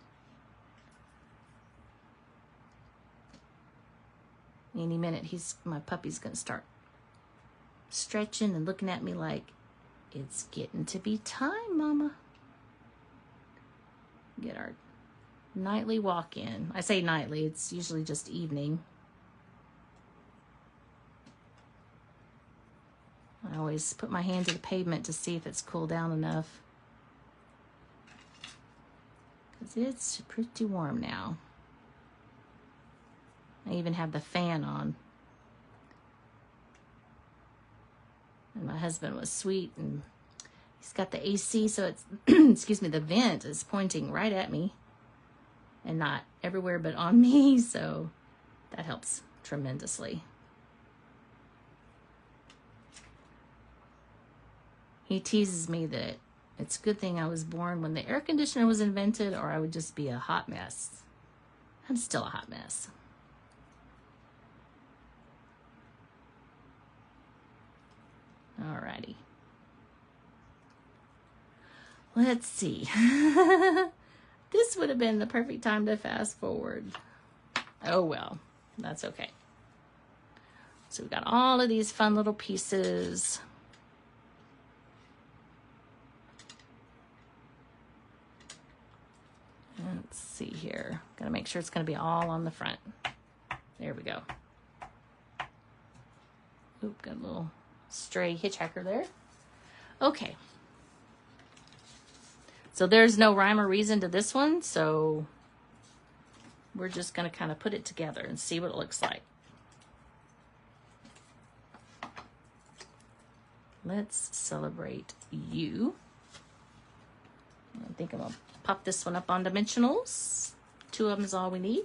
Any minute, my puppy's gonna start stretching and looking at me like, it's getting to be time, Mama. Get our nightly walk in. I say nightly, it's usually just evening. I always put my hand to the pavement to see if it's cooled down enough. Because it's pretty warm now. I even have the fan on. And my husband was sweet, and he's got the AC, so it's, excuse me, the vent is pointing right at me and not everywhere but on me, so that helps tremendously. He teases me that it's a good thing I was born when the air conditioner was invented, or I would just be a hot mess. I'm still a hot mess. Alrighty. Let's see. This would have been the perfect time to fast forward. Oh well, that's okay. So we've got all of these fun little pieces. Let's see here. Gotta make sure it's gonna be all on the front. There we go. Oop, got a little stray hitchhiker there. Okay. So there's no rhyme or reason to this one, so we're just gonna kind of put it together and see what it looks like. Let's celebrate you. I think I'm gonna pop this one up on dimensionals. 2 of them is all we need.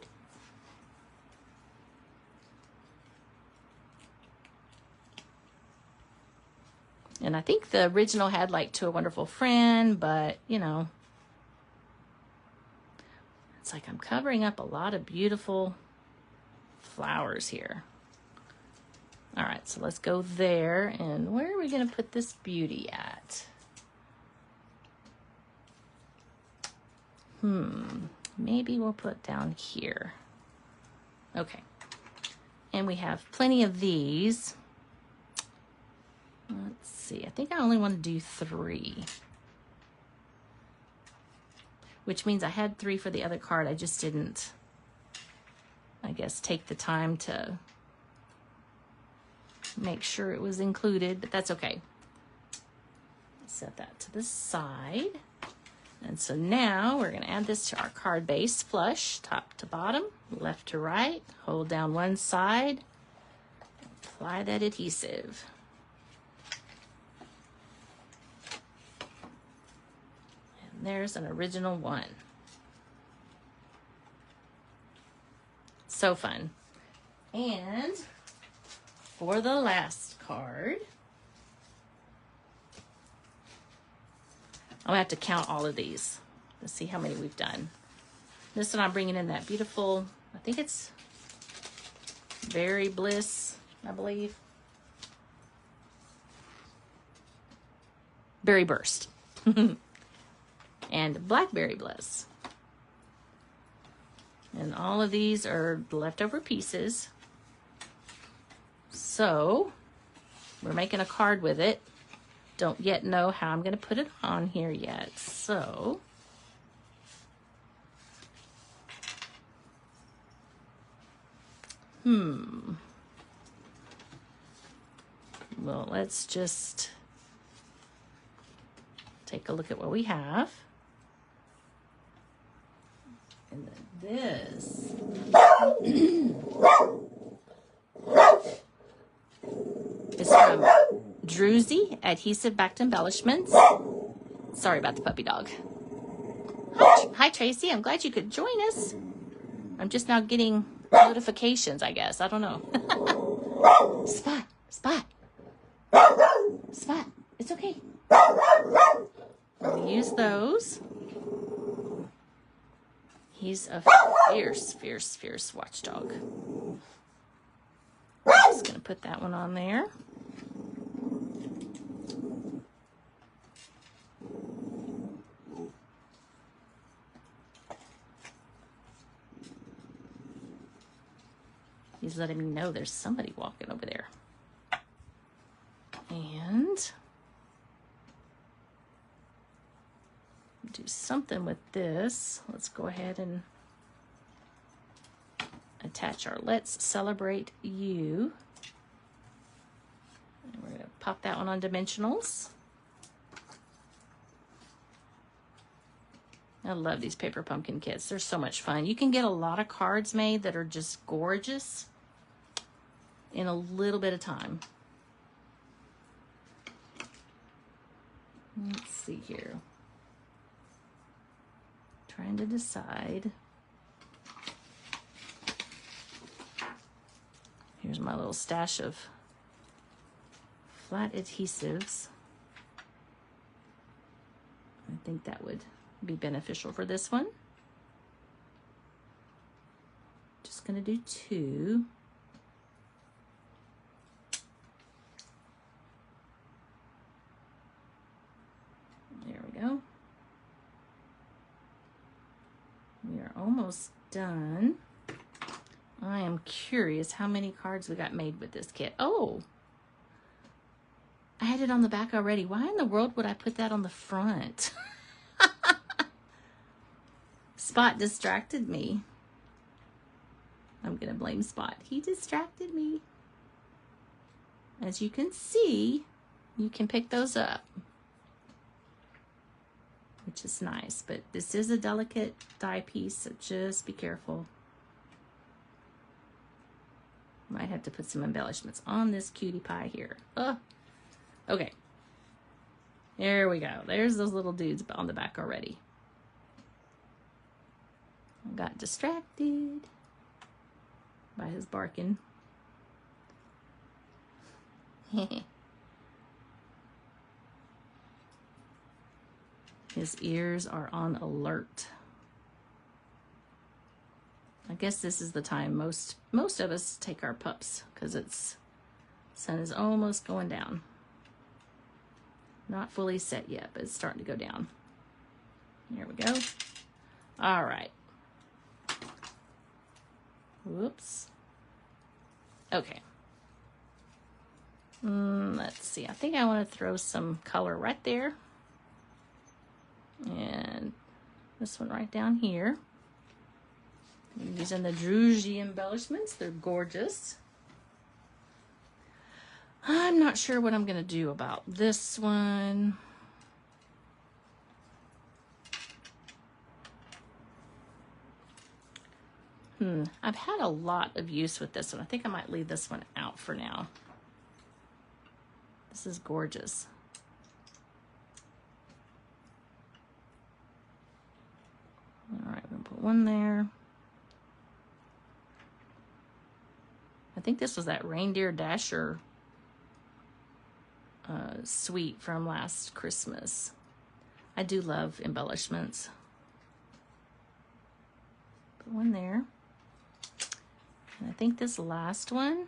And I think the original had like To a Wonderful Friend, but you know, it's like I'm covering up a lot of beautiful flowers here. All right, so let's go there. And where are we going to put this beauty at? Maybe we'll put down here. Okay. And we have plenty of these. Let's see. I think I only want to do 3. Which means I had 3 for the other card. I just didn't, I guess, take the time to make sure it was included, but that's okay. Set that to the side. And so now we're going to add this to our card base flush, top to bottom, left to right. Hold down one side, apply that adhesive. And there's an original one. So fun. And for the last card, I'm going to have to count all of these. Let's see how many we've done. This one I'm bringing in that beautiful, I think it's Berry Bliss, I believe. Berry Burst. And Blackberry Bliss. And all of these are leftover pieces. So we're making a card with it. Don't yet know how I'm going to put it on here yet. So well, let's just take a look at what we have. And then this is from Druzy Adhesive Backed Embellishments. Sorry about the puppy dog. Hi, Tracy. I'm glad you could join us. I'm just now getting notifications, I guess. I don't know. Spot. Spot. Spot. It's okay. We'll use those. He's a fierce, fierce, fierce watchdog. I'm just going to put that one on there. He's letting me know there's somebody walking over there. And do something with this. Let's go ahead and attach our Let's Celebrate You. And we're going to pop that one on dimensionals. I love these paper pumpkin kits. They're so much fun. You can get a lot of cards made that are just gorgeous in a little bit of time. Let's see here. Trying to decide. Here's my little stash of flat adhesives. I think that would be beneficial for this one. Just gonna do 2. There we go. We are almost done. I am curious how many cards we got made with this kit. Oh, I had it on the back already. Why in the world would I put that on the front? Spot distracted me. I'm gonna blame Spot. He distracted me. As you can see, you can pick those up, which is nice, but this is a delicate die piece, so just be careful. Might have to put some embellishments on this cutie pie here. Oh, okay. There we go. There's those little dudes on the back already. Got distracted by his barking. His ears are on alert. I guess this is the time most of us take our pups, because it's Sun is almost going down. Not fully set yet, but it's starting to go down. There we go. All right. Whoops. Okay. Let's see. I think I want to throw some color right there. And this one right down here. I'm using the Druzy embellishments. They're gorgeous. I'm not sure what I'm going to do about this one. I've had a lot of use with this one. I think I might leave this one out for now. This is gorgeous. All right, I'm going to put one there. I think this was that Reindeer Dasher suite from last Christmas. I do love embellishments. Put one there. And I think this last one,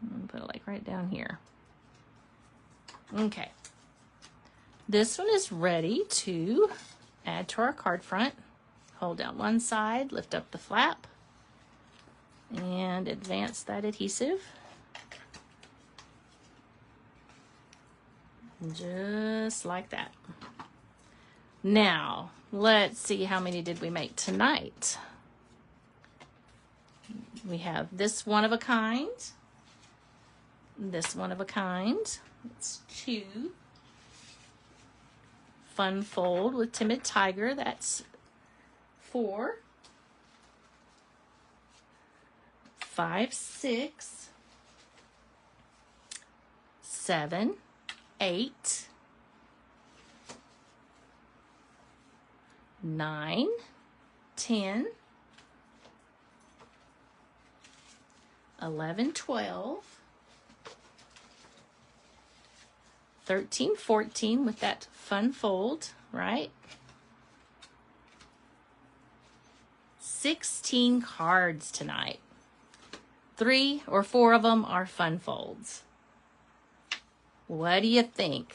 I'm gonna put it like right down here. Okay. This one is ready to add to our card front. Hold down one side, lift up the flap, and advance that adhesive. Just like that. Now, let's see how many did we make tonight. We have this one of a kind, this one of a kind. It's 2. Fun Fold with Timid Tiger, that's 4. 5, 6, 7, 8, 9, 10, 11, 12, 13, 14 with that Fun Fold, right? 16 cards tonight. 3 or 4 of them are Fun Folds. What do you think?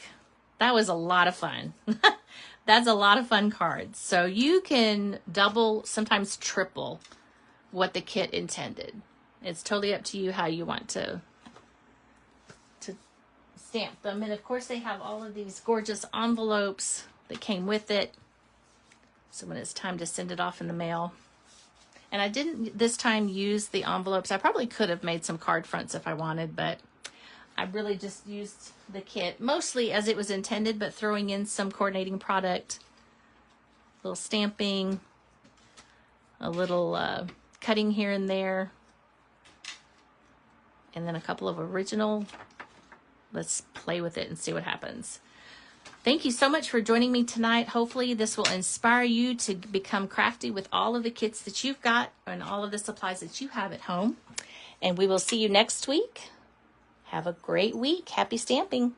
That was a lot of fun. That's a lot of fun cards. So you can double, sometimes triple what the kit intended. It's totally up to you how you want to stamp them. And of course they have all of these gorgeous envelopes that came with it. So when it's time to send it off in the mail. And I didn't this time use the envelopes. I probably could have made some card fronts if I wanted, but I really just used the kit mostly as it was intended, but throwing in some coordinating product, a little stamping, a little cutting here and there, and then a couple of original. Let's play with it and see what happens. Thank you so much for joining me tonight. Hopefully this will inspire you to become crafty with all of the kits that you've got and all of the supplies that you have at home. And we will see you next week. Have a great week. Happy stamping.